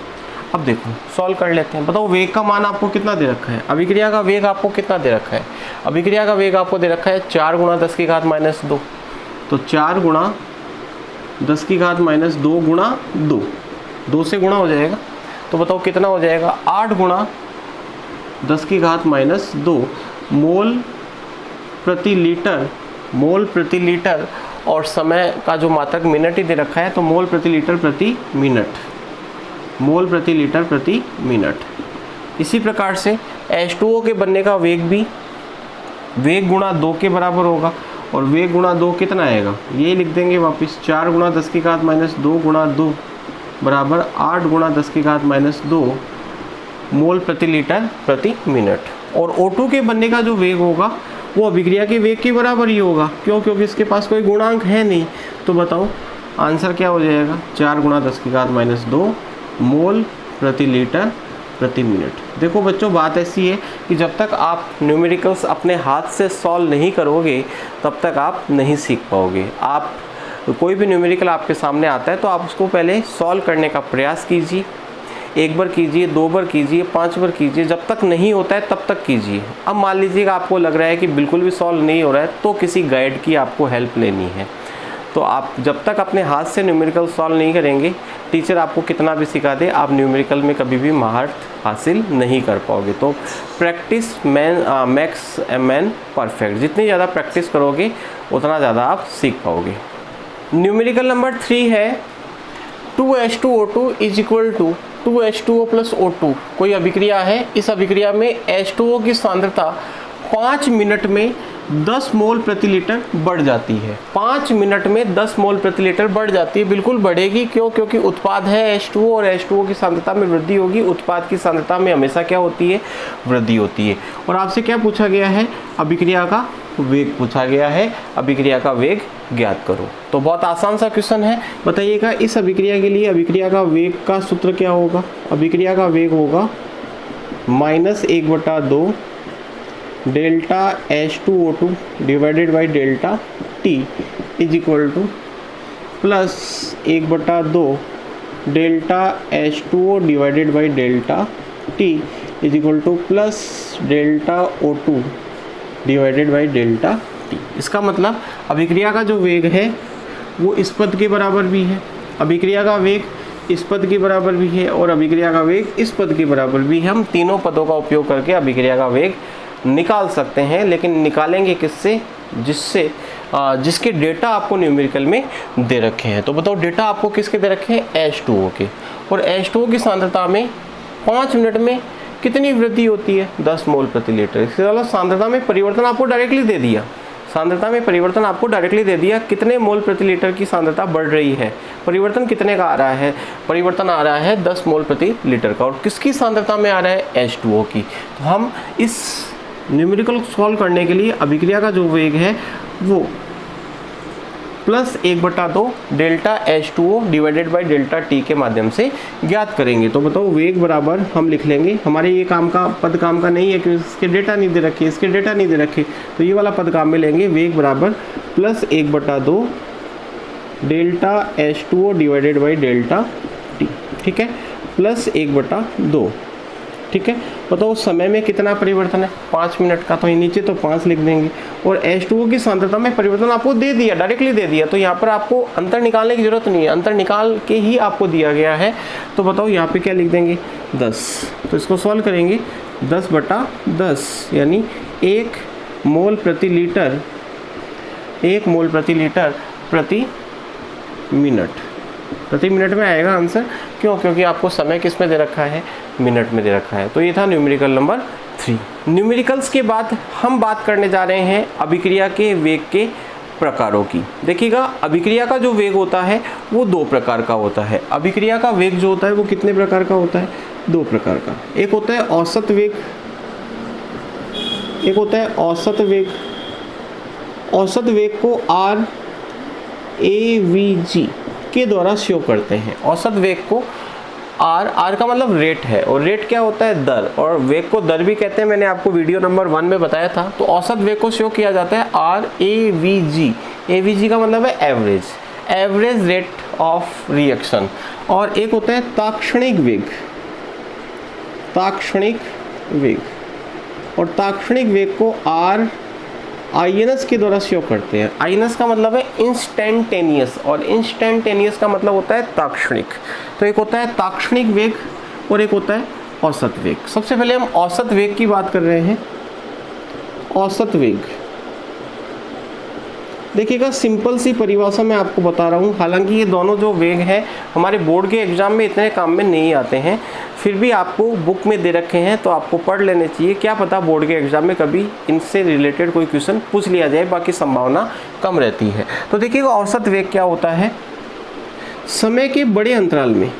A: अब देखो सॉल्व कर लेते हैं। बताओ वेग का मान आपको कितना दे रखा है, अभिक्रिया का वेग आपको कितना दे रखा है, अभिक्रिया का वेग आपको दे रखा है 4 गुणा 10 की घात -2। तो 4 गुणा 10 की घात -2 गुणा 2, 2 से गुणा हो जाएगा। तो बताओ कितना हो जाएगा, 8 गुणा 10 की घात -2 मोल प्रति लीटर, और समय का जो मात्रक मिनट ही दे रखा है तो मोल प्रति लीटर प्रति मिनट। इसी प्रकार से H2O के बनने का वेग भी वेग गुणा 2 के बराबर होगा, और वेग गुणा 2 कितना आएगा, ये लिख देंगे वापस, 4 गुणा 10 की घात -2 गुणा 2 बराबर 8 गुणा 10 की घात -2 मोल प्रति लीटर प्रति मिनट। और O2 के बनने का जो वेग होगा वो अभिक्रिया के वेग के बराबर ही होगा, क्योंकि इसके पास कोई गुणांक है नहीं। तो बताओ आंसर क्या हो जाएगा, 4 गुणा 10 की घात -2 मोल प्रति लीटर प्रति मिनट। देखो बच्चों बात ऐसी है कि जब तक आप न्यूमेरिकल्स अपने हाथ से सॉल्व नहीं करोगे तब तक आप नहीं सीख पाओगे। आप तो कोई भी न्यूमेरिकल आपके सामने आता है तो आप उसको पहले सॉल्व करने का प्रयास कीजिए। एक बार कीजिए, 2 बार कीजिए, 5 बार कीजिए, जब तक नहीं होता है तब तक कीजिए। अब मान लीजिएगा आपको लग रहा है कि बिल्कुल भी सॉल्व नहीं हो रहा है तो किसी गाइड की आपको हेल्प लेनी है। तो आप जब तक अपने हाथ से न्यूमेरिकल सॉल्व नहीं करेंगे, टीचर आपको कितना भी सिखा दे, आप न्यूमेरिकल में कभी भी महारत हासिल नहीं कर पाओगे। तो practice makes a man perfect, जितनी ज़्यादा प्रैक्टिस करोगे उतना ज़्यादा आप सीख पाओगे। न्यूमेरिकल नंबर 3 है 2H2O2 is equal to 2H2O plus O2। कोई अभिक्रिया है, इस अभिक्रिया में H2O की सांद्रता 5 मिनट में 10 मोल प्रति लीटर बढ़ जाती है। 5 मिनट में 10 मोल प्रति लीटर बढ़ जाती है। बिल्कुल बढ़ेगी, क्यों? क्योंकि उत्पाद है H2O और H2O की सांद्रता में वृद्धि होगी। उत्पाद की सांद्रता में हमेशा क्या होती है? वृद्धि होती है। और आपसे क्या पूछा गया है? अभिक्रिया का वेग पूछा गया है। अभिक्रिया का वेग ज्ञात करो। तो बहुत आसान सा क्वेश्चन है। बताइएगा इस अभिक्रिया के लिए अभिक्रिया का वेग का सूत्र क्या होगा? अभिक्रिया का वेग होगा -1/2 delta H2O2 divided by delta T is equal to plus 1/2 delta H2O divided by delta T is equal to plus delta O2 divided by delta T। इसका मतलब अभिक्रिया का जो वेग है वो इस पद के बराबर भी है, अभिक्रिया का वेग इस पद के बराबर भी है और अभिक्रिया का वेग इस पद के बराबर भी है। हम तीनों पदों का उपयोग करके अभिक्रिया का वेग निकाल सकते हैं, लेकिन निकालेंगे किससे? जिसके डेटा आपको न्यूमेरिकल में दे रखे हैं। तो बताओ डेटा आपको किसके दे रखे हैं? H2O के। और H2O की सांद्रता में 5 मिनट में कितनी वृद्धि होती है? 10 मोल प्रति लीटर। इसके अलावा सांद्रता में परिवर्तन आपको डायरेक्टली दे दिया, सांद्रता में परिवर्तन आपको डायरेक्टली दे दिया। कितने मोल प्रति लीटर की सांद्रता बढ़ रही है? परिवर्तन कितने का आ रहा है? परिवर्तन आ रहा है 10 मोल प्रति लीटर का। और किसकी सांद्रता में आ रहा है? H2O की। तो हम इस न्यूमेरिकल सॉल्व करने के लिए अभिक्रिया का जो वेग है वो plus 1/2 delta H2O divided by delta T के माध्यम से ज्ञात करेंगे। तो बताओ वेग बराबर हम लिख लेंगे, हमारे ये काम का पद काम का नहीं है क्योंकि इसके डेटा नहीं दे रखे, इसके डेटा नहीं दे रखे, तो ये वाला पद काम में लेंगे। वेग बराबर plus 1/2 delta H2O divided by delta T, ठीक है, प्लस 1/2, ठीक है। बताओ समय में कितना परिवर्तन है? 5 मिनट का, तो ये नीचे तो 5 लिख देंगे। और H2O की सांद्रता में परिवर्तन आपको दे दिया, डायरेक्टली दे दिया, तो यहाँ पर आपको अंतर निकालने की जरूरत नहीं है, अंतर निकाल के ही आपको दिया गया है। तो बताओ यहाँ पे क्या लिख देंगे? 10। तो इसको सॉल्व करेंगे 10/10 यानी 1 मोल प्रति लीटर, 1 मोल प्रति लीटर प्रति मिनट, प्रति मिनट में आएगा आंसर। क्यों? क्योंकि आपको समय किस में दे रखा है? मिनट में दे रखा है। तो ये था न्यूमेरिकल नंबर 3। न्यूमेरिकल्स के बाद हम बात करने जा रहे हैं अभिक्रिया के वेग के प्रकारों की। देखिएगा अभिक्रिया का जो वेग होता है वो 2 प्रकार का होता है। अभिक्रिया का वेग जो होता है वो कितने प्रकार का होता है? 2 प्रकार का। एक होता है औसत वेग, एक होता है औसत वेग। औसत वेग को RAVG के द्वारा शो करते हैं। औसत वेग को R का मतलब रेट है, और रेट क्या होता है? दर, और वेग को दर भी कहते हैं, मैंने आपको वीडियो नंबर 1 में बताया था। तो औसत वेग को शो किया जाता है RAVG। AVG का मतलब है average, average rate of reaction. और एक होता है ताक्षणिक वेग, ताक्षणिक वेग, और ताक्षणिक वेग को INS के द्वारा शो करते हैं। INS का मतलब है इंस्टेंटेनियस, और इंस्टेंटेनियस का मतलब होता है ताक्षणिक। तो एक होता है ताक्षणिक वेग और एक होता है औसत वेग। सबसे पहले हम औसत वेग की बात कर रहे हैं। औसत वेग, देखिएगा सिंपल सी परिभाषा मैं आपको बता रहा हूँ। हालांकि ये दोनों जो वेग हैं हमारे बोर्ड के एग्जाम में इतने काम में नहीं आते हैं, फिर भी आपको बुक में दे रखे हैं तो आपको पढ़ लेने चाहिए। क्या पता बोर्ड के एग्जाम में कभी इनसे रिलेटेड कोई क्वेश्चन पूछ लिया जाए, बाकी संभावना कम रहती है। तो देखिएगा औसत वेग क्या होता है? समय के बड़े अंतराल में,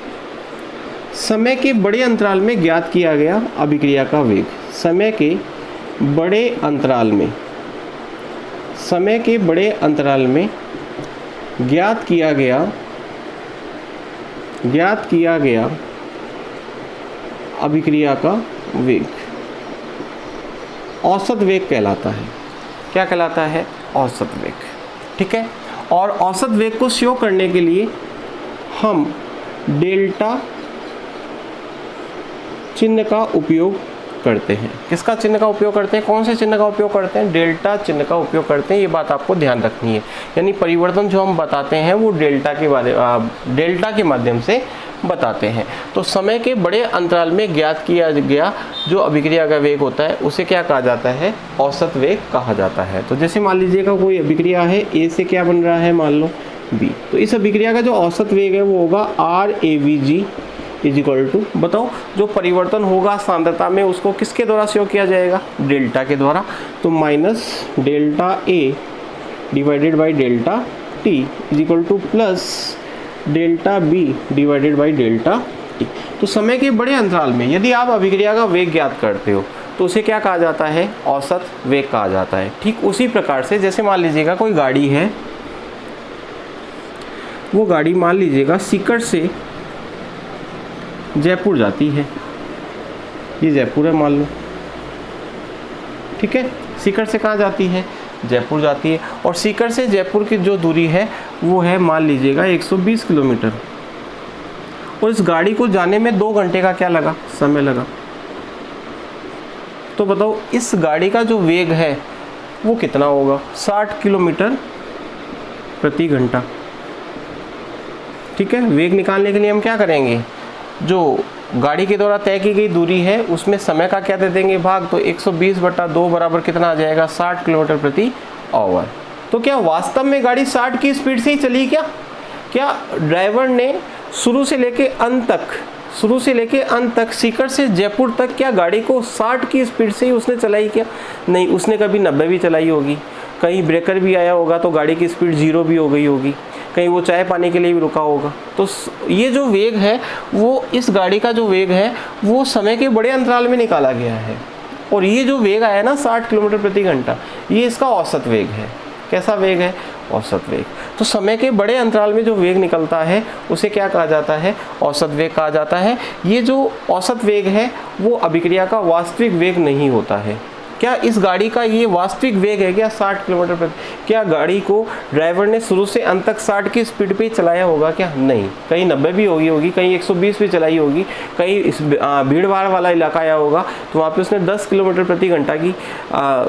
A: समय के बड़े अंतराल में ज्ञात किया गया अभिक्रिया का वेग। समय के बड़े अंतराल में, समय के बड़े अंतराल में ज्ञात किया गया अभिक्रिया का वेग औसत वेग कहलाता है। क्या कहलाता है? औसत वेग, ठीक है। और औसत वेग को शो करने के लिए हम डेल्टा चिन्ह का उपयोग करते हैं। किसका चिन्ह का उपयोग करते हैं? कौन से चिन्ह का उपयोग करते हैं? डेल्टा चिन्ह का उपयोग करते हैं। ये बात आपको ध्यान रखनी है। यानी परिवर्तन जो हम बताते हैं वो डेल्टा के माध्यम से बताते हैं। तो समय के बड़े अंतराल में ज्ञात किया गया जो अभिक्रिया का वेग होता है उसे क्या कहा जाता है? औसत वेग कहा जाता है। तो जैसे मान लीजिएगा कोई अभिक्रिया है, ए से क्या बन रहा है, मान लो बी, तो इस अभिक्रिया का जो औसत वेग है वो होगा RAVG इज इक्वल टू, बताओ जो परिवर्तन होगा सांद्रता में उसको किसके द्वारा शो किया जाएगा? डेल्टा के द्वारा। तो minus delta A divided by delta T is equal to plus delta B divided by delta T। तो समय के बड़े अंतराल में यदि आप अभिक्रिया का वेग ज्ञात करते हो तो उसे क्या कहा जाता है? औसत वेग कहा जाता है। ठीक उसी प्रकार से जैसे मान लीजिएगा कोई गाड़ी है, वो गाड़ी मान लीजिएगा सीकर से जयपुर जाती है, ये जयपुर है मान लो, ठीक है। सीकर से कहाँ जाती है? जयपुर जाती है। और सीकर से जयपुर की जो दूरी है वो है मान लीजिएगा 120 किलोमीटर। और इस गाड़ी को जाने में 2 घंटे का क्या लगा? समय लगा। तो बताओ इस गाड़ी का जो वेग है वो कितना होगा? 60 किलोमीटर प्रति घंटा। ठीक है। वेग निकालने के लिए हम क्या करेंगे? जो गाड़ी के द्वारा तय की गई दूरी है उसमें समय का क्या दे देंगे? भाग। तो 120/2 बराबर कितना आ जाएगा? 60 किलोमीटर प्रति आवर। तो क्या वास्तव में गाड़ी 60 की स्पीड से ही चली क्या ड्राइवर ने शुरू से लेके अंत तक सीकर से जयपुर तक क्या गाड़ी को 60 की स्पीड से ही उसने चलाई क्या? नहीं, उसने कभी 90 भी चलाई होगी, कहीं ब्रेकर भी आया होगा तो गाड़ी की स्पीड 0 भी हो गई होगी, कहीं वो चाय पाने के लिए भी रुका होगा। तो ये जो वेग है वो, इस गाड़ी का जो वेग है वो समय के बड़े अंतराल में निकाला गया है। और ये जो वेग आया ना 60 किलोमीटर प्रति घंटा, ये इसका औसत वेग है। कैसा वेग है? औसत वेग। तो समय के बड़े अंतराल में जो वेग निकलता है उसे क्या कहा जाता है? औसत वेग कहा जाता है। ये जो औसत वेग है वो अभिक्रिया का वास्तविक वेग नहीं होता है। क्या इस गाड़ी का ये वास्तविक वेग है क्या? 60 किलोमीटर प्रति। क्या गाड़ी को ड्राइवर ने शुरू से अंत तक 60 की स्पीड पे चलाया होगा क्या? नहीं, कहीं 90 भी होगी, कहीं 120 भी चलाई होगी, कहीं इस भीड़ भाड़ वाला इलाका आया होगा तो वहाँ पे उसने 10 किलोमीटर प्रति घंटा की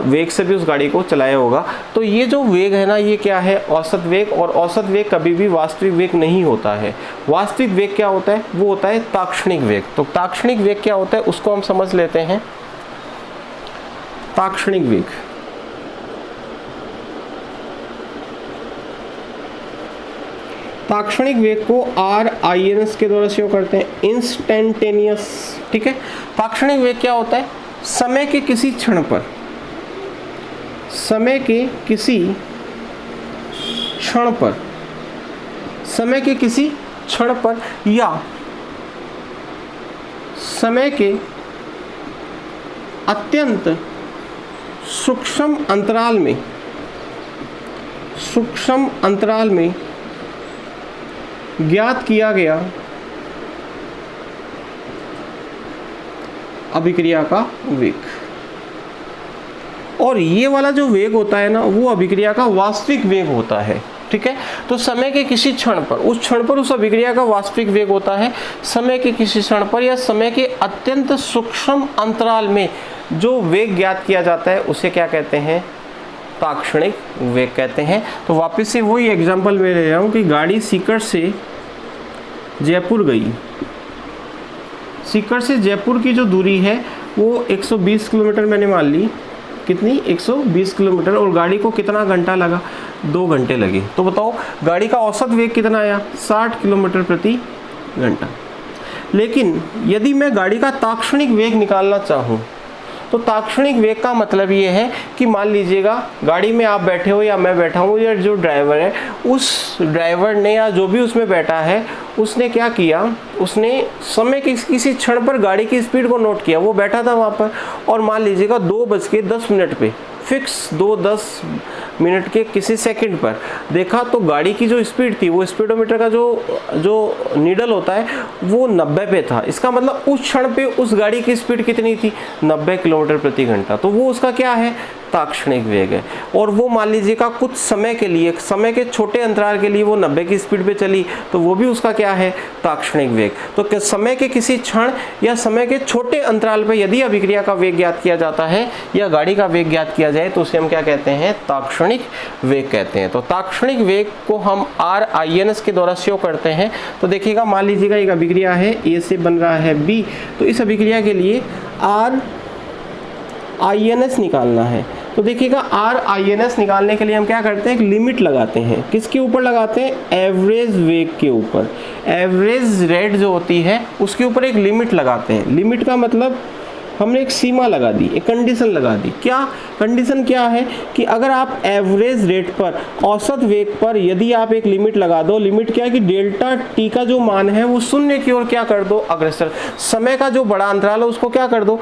A: वेग से भी उस गाड़ी को चलाया होगा। तो ये जो वेग है ना, ये क्या है? औसत वेग। और औसत वेग कभी भी वास्तविक वेग नहीं होता है। वास्तविक वेग क्या होता है? वो होता है ताक्षणिक वेग। तो ताक्षणिक वेग क्या होता है उसको हम समझ लेते हैं। ताक्षणिक वेग, ताक्षणिक वेग को RINS के द्वारा शो करते हैं, इंस्टेंटेनियस। ठीक है। ताक्षणिक वेग क्या होता है? समय के किसी क्षण पर, समय के किसी क्षण पर, समय के किसी क्षण पर या समय के अत्यंत सूक्ष्म अंतराल में ज्ञात किया गया अभिक्रिया का वेग। और ये वाला जो वेग होता है ना वो अभिक्रिया का वास्तविक वेग होता है। ठीक है। तो समय के किसी क्षण पर, उस क्षण पर उस अभिक्रिया का वास्तविक वेग होता है। समय के किसी क्षण पर या समय के अत्यंत सूक्ष्म अंतराल में जो वेग ज्ञात किया जाता है उसे क्या कहते हैं? ताक्षणिक वेग कहते हैं। तो वापस से वही एग्जांपल मैं ले रहा हूँ कि गाड़ी सीकर से जयपुर गई, सीकर से जयपुर की जो दूरी है वो 120 किलोमीटर मैंने मान ली। कितनी? 120 किलोमीटर। और गाड़ी को कितना घंटा लगा? 2 घंटे लगे। तो बताओ गाड़ी का औसत वेग कितना आया? 60 किलोमीटर प्रति घंटा। लेकिन यदि मैं गाड़ी का ताक्षणिक वेग निकालना चाहूँ तो ताक्षणिक वेग का मतलब ये है कि मान लीजिएगा गाड़ी में आप बैठे हो या मैं बैठा हूँ, या जो ड्राइवर है उस ड्राइवर ने या जो भी उसमें बैठा है उसने क्या किया? उसने समय के किसी क्षण पर गाड़ी की स्पीड को नोट किया। वो बैठा था वहाँ पर और मान लीजिएगा 2:10 पे फिक्स 2:10 के किसी सेकंड पर देखा तो गाड़ी की जो स्पीड थी वो स्पीडोमीटर का जो नीडल होता है वो 90 पे था। इसका मतलब उस क्षण पे उस गाड़ी की स्पीड कितनी थी? 90 किलोमीटर प्रति घंटा। तो वो उसका क्या है? ताक्षणिक वेग है। और वो मान लीजिएगा कुछ समय के लिए, समय के छोटे अंतराल के लिए वो 90 की स्पीड पे चली, तो वो भी उसका क्या है, ताक्षणिक वेग। तो समय के किसी क्षण या समय के छोटे अंतराल पे यदि अभिक्रिया का वेग ज्ञात किया जाता है या गाड़ी का वेग ज्ञात किया जाए तो उसे हम क्या कहते हैं, ताक्षणिक वेग कहते हैं। तो ताक्षणिक वेग को हम RINS के द्वारा शो करते हैं। तो देखिएगा, मान लीजिएगा एक अभिक्रिया है, A से बन रहा है B, तो इस अभिक्रिया के लिए RINS निकालना है। तो देखिएगा, RINS निकालने के लिए हम क्या करते हैं, एक लिमिट लगाते हैं। किसके ऊपर लगाते हैं, एवरेज वेग के ऊपर, एवरेज रेट जो होती है उसके ऊपर एक लिमिट लगाते हैं। लिमिट का मतलब हमने एक सीमा लगा दी, एक कंडीशन लगा दी। क्या कंडीशन क्या है कि अगर आप एवरेज रेट पर, औसत वेग पर यदि आप एक लिमिट लगा दो, लिमिट क्या है कि डेल्टा टी का जो मान है वो शून्य की ओर क्या कर दो, अग्रसर। समय का जो बड़ा अंतराल है उसको क्या कर दो,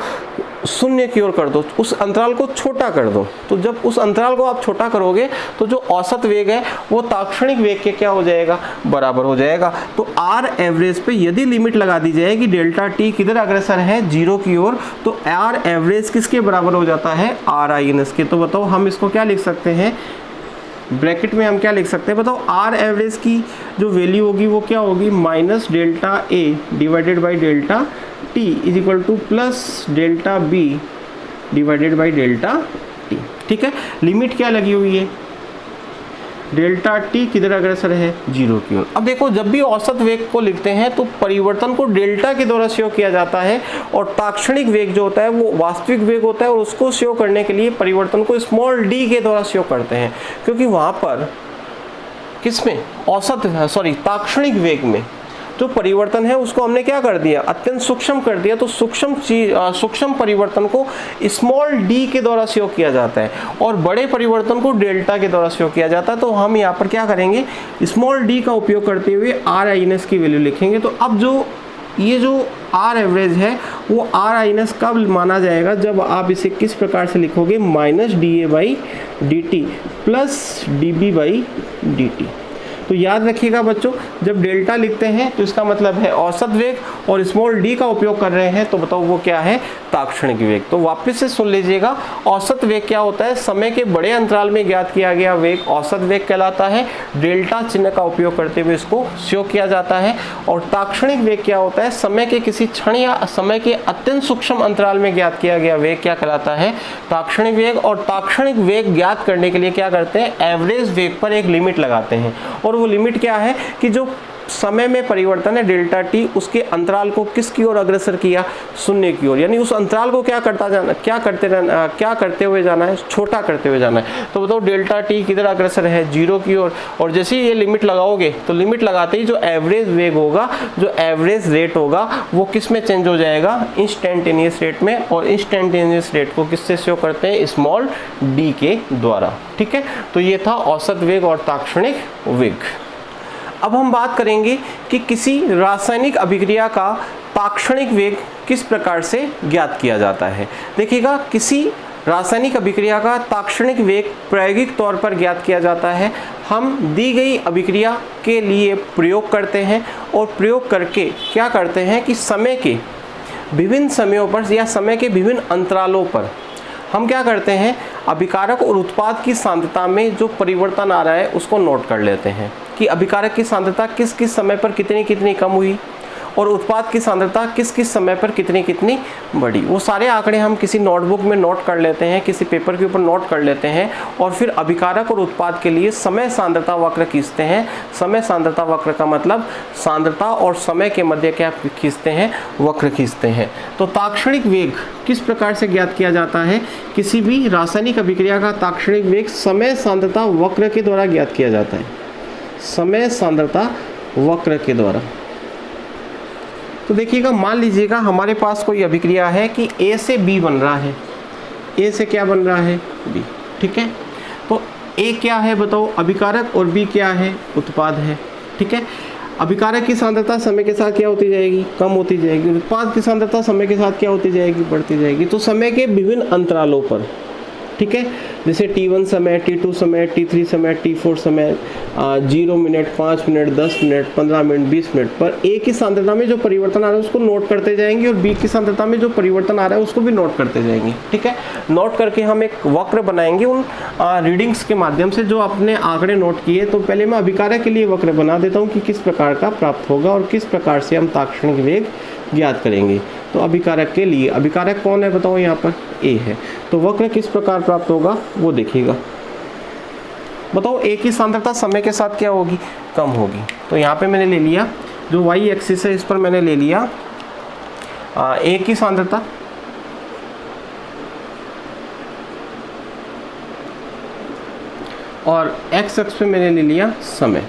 A: शून्य की ओर कर दो, उस अंतराल को छोटा कर दो। तो जब उस अंतराल को आप छोटा करोगे तो जो औसत वेग है वो ताक्षणिक वेग के क्या हो जाएगा, बराबर हो जाएगा। तो R एवरेज पे यदि लिमिट लगा दी जाए कि डेल्टा टी किधर अग्रसर है, 0 की ओर, तो R एवरेज किसके बराबर हो जाता है, RINS के। तो बताओ हम इसको क्या लिख सकते हैं, ब्रैकेट में हम क्या लिख सकते हैं, बताओ। R एवरेज की जो वैल्यू होगी वो क्या होगी, minus delta A divided by delta T is equal to plus delta B divided by delta T। ठीक है, लिमिट क्या लगी हुई है, डेल्टा T किधर अग्रसर है, 0 की ओर। अब देखो, जब भी औसत वेग को लिखते हैं तो परिवर्तन को डेल्टा के द्वारा शो किया जाता है, और ताक्षणिक वेग जो होता है वो वास्तविक वेग होता है, और उसको शो करने के लिए परिवर्तन को स्मॉल d के द्वारा शो करते हैं, क्योंकि वहाँ पर किसमें, ताक्षणिक वेग में जो परिवर्तन है उसको हमने क्या कर दिया, अत्यंत सूक्ष्म कर दिया। तो सूक्ष्म परिवर्तन को स्मॉल d के द्वारा शो किया जाता है और बड़े परिवर्तन को डेल्टा के द्वारा शो किया जाता है। तो हम यहाँ पर क्या करेंगे, स्मॉल d का उपयोग करते हुए RINS की वैल्यू लिखेंगे। तो अब ये जो R एवरेज है वो RINS कब माना जाएगा, जब आप इसे किस प्रकार से लिखोगे, माइनस DA/dt प्लस dB/dt। तो याद रखिएगा बच्चों, जब डेल्टा लिखते हैं तो इसका मतलब है औसत वेग, और स्मॉल d का उपयोग कर रहे हैं तो बताओ वो क्या है, ताक्षणिक वेग। तो वापस से सुन लीजिएगा, औसत वेग क्या होता है, समय के बड़े अंतराल में ज्ञात किया गया वेग औसत वेग कहलाता है। डेल्टा चिन्ह का उपयोग करते हुए इसको शो किया जाता है। और ताक्षणिक वेग क्या होता है, समय के किसी क्षण या समय के अत्यंत सूक्ष्म अंतराल में ज्ञात किया गया वेग क्या कहलाता है, ताक्षणिक वेग। और ताक्षणिक वेग ज्ञात करने के लिए क्या करते हैं, एवरेज वेग पर एक लिमिट लगाते हैं। और वो लिमिट क्या है कि जो समय में परिवर्तन है डेल्टा टी, उसके अंतराल को किसकी ओर अग्रसर किया, शून्य की ओर। यानी उस अंतराल को क्या करते हुए जाना है, छोटा करते हुए जाना है। तो बताओ डेल्टा टी किधर अग्रसर है, 0 की ओर। और जैसे ही ये लिमिट लगाओगे तो लिमिट लगाते ही जो एवरेज वेग होगा, जो एवरेज रेट होगा, वो किस में चेंज हो जाएगा, इंस्टेंटेनियस रेट में। और इंस्टेंटेनियस रेट को किससे शो करते हैं, स्मॉल d के द्वारा। ठीक है, तो ये था औसत वेग और ताक्षणिक वेग। अब हम बात करेंगे कि किसी रासायनिक अभिक्रिया का ताक्षणिक वेग किस प्रकार से ज्ञात किया जाता है। देखिएगा, किसी रासायनिक अभिक्रिया का ताक्षणिक वेग प्रायोगिक तौर पर ज्ञात किया जाता है। हम दी गई अभिक्रिया के लिए प्रयोग करते हैं, और प्रयोग करके क्या करते हैं कि समय के विभिन्न समयों पर या समय के विभिन्न अंतरालों पर हम क्या करते हैं, अभिकारक और उत्पाद की सांद्रता में जो परिवर्तन आ रहा है उसको नोट कर लेते हैं कि अभिकारक की सांद्रता किस किस समय पर कितनी कितनी कम हुई, और उत्पाद की सांद्रता किस किस समय पर कितनी कितनी बढ़ी। वो सारे आंकड़े हम किसी नोटबुक में नोट कर लेते हैं, किसी पेपर के ऊपर नोट कर लेते हैं, और फिर अभिकारक और उत्पाद के लिए समय सांद्रता वक्र खींचते हैं। समय सांद्रता वक्र का मतलब सांद्रता और समय के मध्य क्या खींचते हैं, वक्र खींचते हैं। तो ताक्षणिक वेग किस प्रकार से ज्ञात किया जाता है, किसी भी रासायनिक अभिक्रिया का ताक्षणिक वेग समय सांद्रता वक्र के द्वारा ज्ञात किया जाता है, समय सांद्रता वक्र के द्वारा। तो देखिएगा, मान लीजिएगा हमारे पास कोई अभिक्रिया है कि A से B बन रहा है, A से क्या बन रहा है, B। ठीक है, तो A क्या है बताओ, अभिकारक, और B क्या है, उत्पाद है। ठीक है, अभिकारक की सांद्रता समय के साथ क्या होती जाएगी, कम होती जाएगी। उत्पाद की सांद्रता समय के साथ क्या होती जाएगी, बढ़ती जाएगी। तो समय के विभिन्न अंतरालों पर ठीक है। जैसे T1 समय, T2 समय, T3 समय, T4 समय, 0 minute, 5 minute, 10 minute, 15 minute, 20 minute पर ए की सांद्रता में जो परिवर्तन आ रहा है उसको नोट करते जाएंगे और बी की सांद्रता में जो परिवर्तन आ रहा है उसको भी नोट करते जाएंगे, ठीक है। नोट करके हम एक वक्र बनाएंगे उन रीडिंग्स के माध्यम से जो आपने आंकड़े नोट किए। तो पहले मैं अभिकारक के लिए वक्र बना देता हूँ कि किस प्रकार का प्राप्त होगा और किस प्रकार से हम ताक्षणिक वेग ज्ञात करेंगे। तो अभिकारक के लिए, अभिकारक कौन है बताओ, यहाँ पर ए है। तो वक्र किस प्रकार प्राप्त होगा वो देखिएगा। बताओ ए की सांद्रता समय के साथ क्या होगी, कम होगी। तो यहाँ पे मैंने ले लिया जो वाई एक्सिस है, इस पर मैंने ले लिया ए की सांद्रता, और एक्स अक्ष पे मैंने ले लिया समय।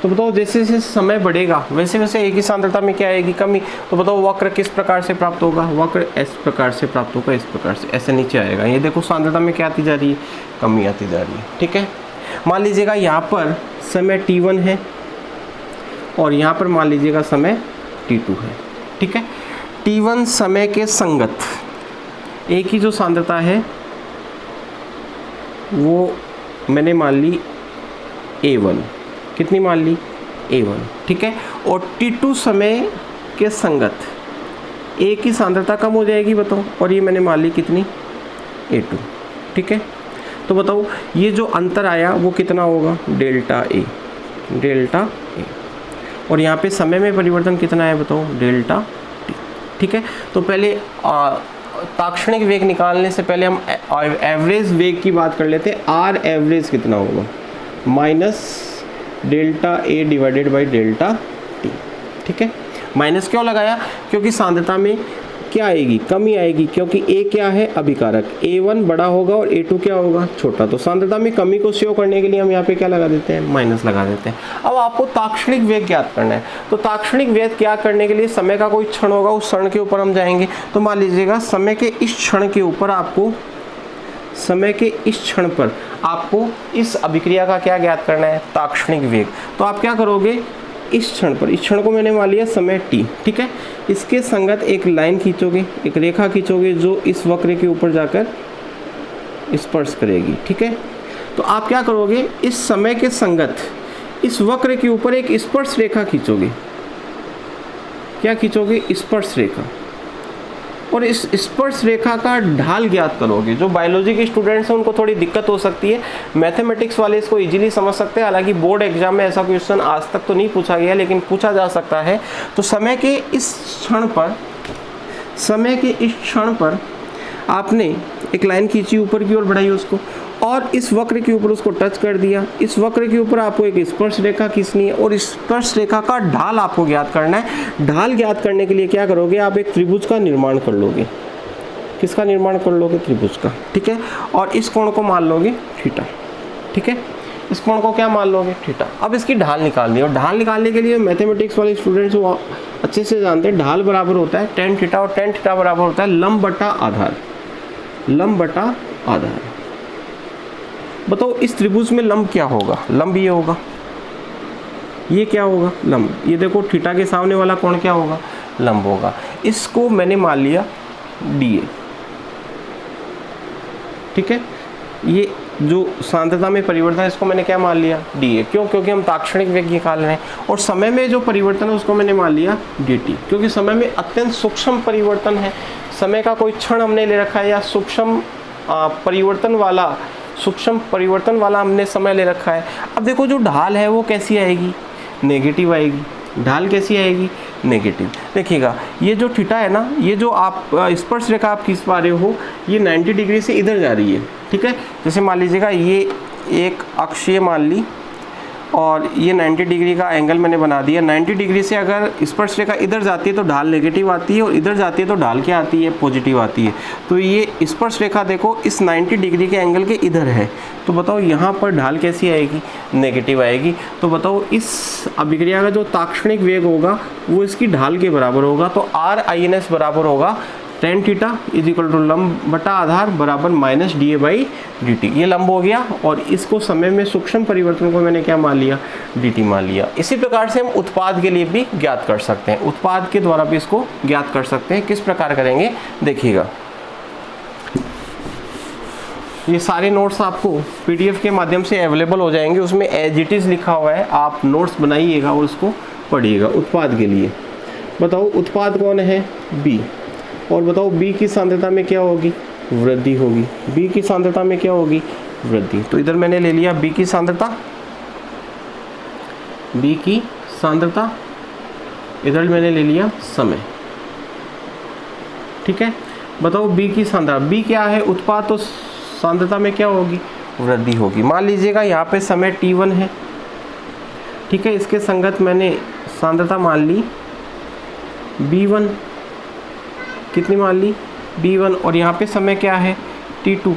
A: तो बताओ जैसे जैसे समय बढ़ेगा वैसे वैसे ए की सांद्रता में क्या आएगी, कमी। तो बताओ वक्र किस प्रकार से प्राप्त होगा, वक्र इस प्रकार से प्राप्त होगा, इस प्रकार से ऐसे नीचे आएगा। ये देखो सांद्रता में क्या आती जा रही है, कमी आती जा रही है, ठीक है। मान लीजिएगा यहाँ पर समय T1 है और यहाँ पर मान लीजिएगा समय T2 है, ठीक है। T1 समय के संगत ए की जो सांद्रता है वो मैंने मान ली A1, कितनी मान ली A1, ठीक है। और T2 समय के संगत ए की सांद्रता कम हो जाएगी बताओ, और ये मैंने मान ली कितनी A2, ठीक है। तो बताओ ये जो अंतर आया वो कितना होगा, डेल्टा ए, डेल्टा ए। और यहाँ पे समय में परिवर्तन कितना है बताओ, डेल्टा टी, ठीक है। तो पहले ताक्षणिक वेग निकालने से पहले हम एवरेज वेग की बात कर लेते हैं। आर एवरेज कितना होगा, minus delta A divided by delta T, ठीक है। माइनस क्यों लगाया, क्योंकि सांद्रता में क्या आएगी, कमी आएगी, क्योंकि ए क्या है अभिकारक, A1 बड़ा होगा और A2 क्या होगा, छोटा। तो सांद्रता में कमी को शो करने के लिए हम यहाँ पे क्या लगा देते हैं, माइनस लगा देते हैं। अब आपको ताक्षणिक वेग ज्ञात करना है। तो ताक्षणिक वेग ज्ञात करने के लिए समय का कोई क्षण होगा, उस क्षण के ऊपर हम जाएंगे। तो मान लीजिएगा समय के इस क्षण के ऊपर आपको, समय के इस क्षण पर आपको इस अभिक्रिया का क्या ज्ञात करना है, ताक्षणिक वेग। तो आप क्या करोगे, इस क्षण पर, इस क्षण को मैंने मान लिया समय t, ठीक है। इसके संगत एक लाइन खींचोगे, एक रेखा खींचोगे जो इस वक्र के ऊपर जाकर स्पर्श करेगी, ठीक है। तो आप क्या करोगे, इस समय के संगत इस वक्र के ऊपर एक स्पर्श रेखा खींचोगे, क्या खींचोगे, स्पर्श रेखा। और इस स्पर्श रेखा का ढाल ज्ञात करोगे। जो बायोलॉजी के स्टूडेंट्स हैं उनको थोड़ी दिक्कत हो सकती है, मैथमेटिक्स वाले इसको इजीली समझ सकते हैं। हालांकि बोर्ड एग्जाम में ऐसा क्वेश्चन आज तक तो नहीं पूछा गया, लेकिन पूछा जा सकता है। तो समय के इस क्षण पर, समय के इस क्षण पर आपने एक लाइन खींची, ऊपर की ओर बढ़ाई उसको, और इस वक्र के ऊपर उसको टच कर दिया। इस वक्र के ऊपर आपको एक स्पर्श रेखा खींचनी है और इस स्पर्श रेखा का ढाल आपको ज्ञात करना है। ढाल ज्ञात करने के लिए क्या करोगे, आप एक त्रिभुज का निर्माण कर लोगे। किसका निर्माण कर लोगे, त्रिभुज का, ठीक है। और इस कोण को मान लोगे थीटा, ठीक है। इस कोण को क्या मान लोगे, थीटा। अब इसकी ढाल निकालनी है, और ढाल निकालने के लिए मैथमेटिक्स वाले स्टूडेंट्स वो अच्छे से जानते हैं, ढाल बराबर होता है tan थीटा, और tan थीटा बराबर होता है लंब बटा आधार, लंब बटा आधार। बताओ इस त्रिभुज में लंब क्या होगा, लंब ये होगा, ये क्या होगा, लंब। ये देखो थीटा के सामने वाला कोण क्या होगा, लंब होगा। इसको मैंने मान लिया DA, ठीक है। ये जो सांद्रता में परिवर्तन है इसको मैंने क्या मान लिया, DA। क्यों, क्योंकि हम ताक्षणिक वेग निकाल रहे हैं। और समय में जो परिवर्तन है उसको मैंने मान लिया DT, क्योंकि समय में अत्यंत सूक्ष्म परिवर्तन है। समय का कोई क्षण हमने ले रखा है, या सूक्ष्म परिवर्तन वाला हमने समय ले रखा है। अब देखो जो ढाल है वो कैसी आएगी, नेगेटिव आएगी। ढाल कैसी आएगी, नेगेटिव। देखिएगा ये जो थीटा है ना, ये जो आप स्पर्श रेखा आप खींच पा रहे हो, ये 90 डिग्री से इधर जा रही है, ठीक है। जैसे मान लीजिएगा ये एक अक्षीय मान ली, और ये 90 डिग्री का एंगल मैंने बना दिया। 90 डिग्री से अगर स्पर्श रेखा इधर जाती है तो ढाल नेगेटिव आती है, और इधर जाती है तो ढाल क्या आती है, पॉजिटिव आती है। तो ये स्पर्श रेखा देखो इस 90 डिग्री के एंगल के इधर है, तो बताओ यहाँ पर ढाल कैसी आएगी, नेगेटिव आएगी। तो बताओ इस अभिक्रिया का जो ताक्षणिक वेग होगा वो इसकी ढाल के बराबर होगा। तो RINS बराबर होगा tan theta is equal to लंब बटा आधार बराबर माइनस DA बाई DT। ये लंब हो गया, और इसको समय में सूक्ष्म परिवर्तन को मैंने क्या मान लिया, DT मान लिया। इसी प्रकार से हम उत्पाद के लिए भी ज्ञात कर सकते हैं, उत्पाद के द्वारा भी इसको ज्ञात कर सकते हैं। किस प्रकार करेंगे देखिएगा। ये सारे नोट्स आपको पीडीएफ के माध्यम से अवेलेबल हो जाएंगे, उसमें एज इट इज़ लिखा हुआ है, आप नोट्स बनाइएगा और उसको पढ़िएगा। उत्पाद के लिए बताओ, उत्पाद कौन है? बी। और बताओ बी की सांद्रता में क्या होगी? वृद्धि होगी। बी की सांद्रता में क्या होगी? वृद्धि। तो इधर मैंने ले लिया बी की सांद्रता, बी की सांद्रता, इधर मैंने ले लिया समय। ठीक है, बताओ बी की सांद्रता, बी क्या है? उत्पाद, तो सांद्रता में क्या होगी? वृद्धि होगी। मान लीजिएगा यहाँ पे समय t1 है, ठीक है, इसके संगत मैंने सांद्रता मान ली b1, कितनी मान ली? b1, और यहाँ पे समय क्या है? t2,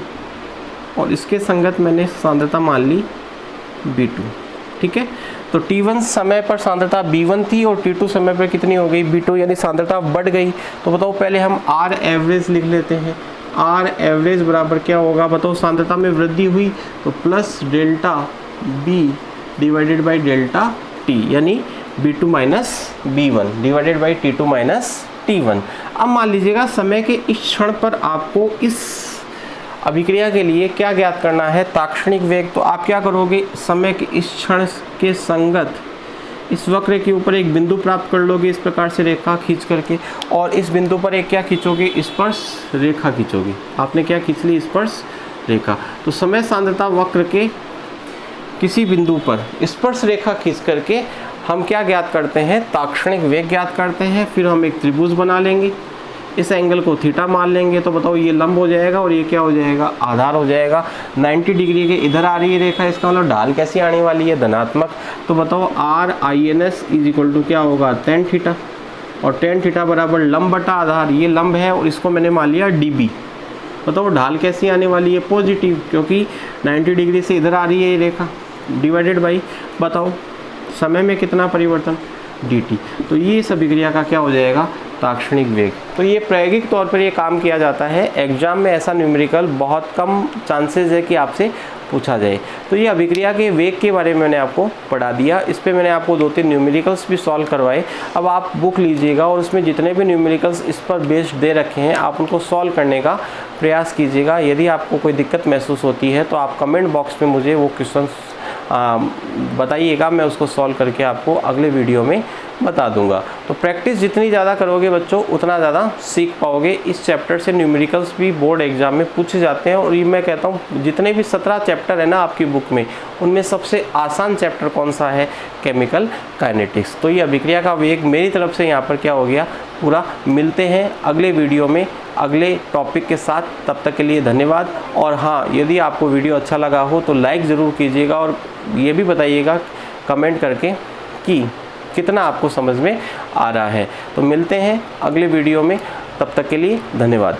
A: और इसके संगत मैंने सांद्रता मान ली b2। ठीक है, तो t1 समय पर सांद्रता b1 थी और t2 समय पर कितनी हो गई? b2, यानी सांद्रता बढ़ गई। तो बताओ पहले हम r एवरेज लिख लेते हैं। r एवरेज बराबर क्या होगा? बताओ सांद्रता में वृद्धि हुई तो plus delta b divided by delta t, यानी b2 minus b1 divided by t2 minus t1। अब मान लीजिएगा समय के इस क्षण पर आपको इस अभिक्रिया के लिए क्या ज्ञात करना है? ताक्षणिक वेग। तो आप क्या करोगे? समय के इस क्षण के संगत इस वक्र के ऊपर एक बिंदु प्राप्त कर लोगे, इस प्रकार से रेखा खींच करके, और इस बिंदु पर एक क्या खींचोगे? स्पर्श रेखा खींचोगे। आपने क्या खींच ली? स्पर्श रेखा। तो समय सांद्रता वक्र के किसी बिंदु पर स्पर्श रेखा खींच करके हम क्या ज्ञात करते हैं? ताक्षणिक वेग ज्ञात करते हैं। फिर हम एक त्रिभुज बना लेंगे, इस एंगल को थीटा मान लेंगे, तो बताओ ये लंब हो जाएगा और ये क्या हो जाएगा? आधार हो जाएगा। 90 डिग्री के इधर आ रही है रेखा, इसका मतलब ढाल कैसी आने वाली है? धनात्मक। तो बताओ RINS इज इक्वल टू क्या होगा? tan थीटा, और tan थीटा बराबर लंब बटा आधार, ये लंब है और इसको मैंने मान लिया dB। बताओ ढाल कैसी आने वाली है? पॉजिटिव, क्योंकि 90 डिग्री से इधर आ रही है ये रेखा, डिवाइडेड बाई बताओ समय में कितना परिवर्तन? dt। तो ये इस अभिक्रिया का क्या हो जाएगा? ताक्षणिक वेग। तो ये प्रायोगिक तौर पर ये काम किया जाता है। एग्जाम में ऐसा न्यूमेरिकल बहुत कम चांसेस है कि आपसे पूछा जाए। तो ये अभिक्रिया के वेग के बारे में मैंने आपको पढ़ा दिया। इस पे मैंने आपको 2-3 न्यूमेरिकल्स भी सॉल्व करवाए। अब आप बुक लीजिएगा और उसमें जितने भी न्यूमेरिकल्स इस पर बेस्ड दे रखे हैं आप उनको सॉल्व करने का प्रयास कीजिएगा। यदि आपको कोई दिक्कत महसूस होती है तो आप कमेंट बॉक्स में मुझे वो क्वेश्चन बताइएगा, मैं उसको सॉल्व करके आपको अगले वीडियो में बता दूंगा। तो प्रैक्टिस जितनी ज़्यादा करोगे बच्चों उतना ज़्यादा सीख पाओगे। इस चैप्टर से न्यूमेरिकल्स भी बोर्ड एग्जाम में पूछे जाते हैं, और ये मैं कहता हूँ जितने भी 17 चैप्टर है ना आपकी बुक में, उनमें सबसे आसान चैप्टर कौन सा है? Chemical kinetics. तो ये अभिक्रिया का वेग मेरी तरफ से यहाँ पर क्या हो गया? पूरा। मिलते हैं अगले वीडियो में अगले टॉपिक के साथ। तब तक के लिए धन्यवाद। और हाँ, यदि आपको वीडियो अच्छा लगा हो तो लाइक ज़रूर कीजिएगा, और ये भी बताइएगा कमेंट करके कि कितना आपको समझ में आ रहा है। तो मिलते हैं अगले वीडियो में, तब तक के लिए धन्यवाद।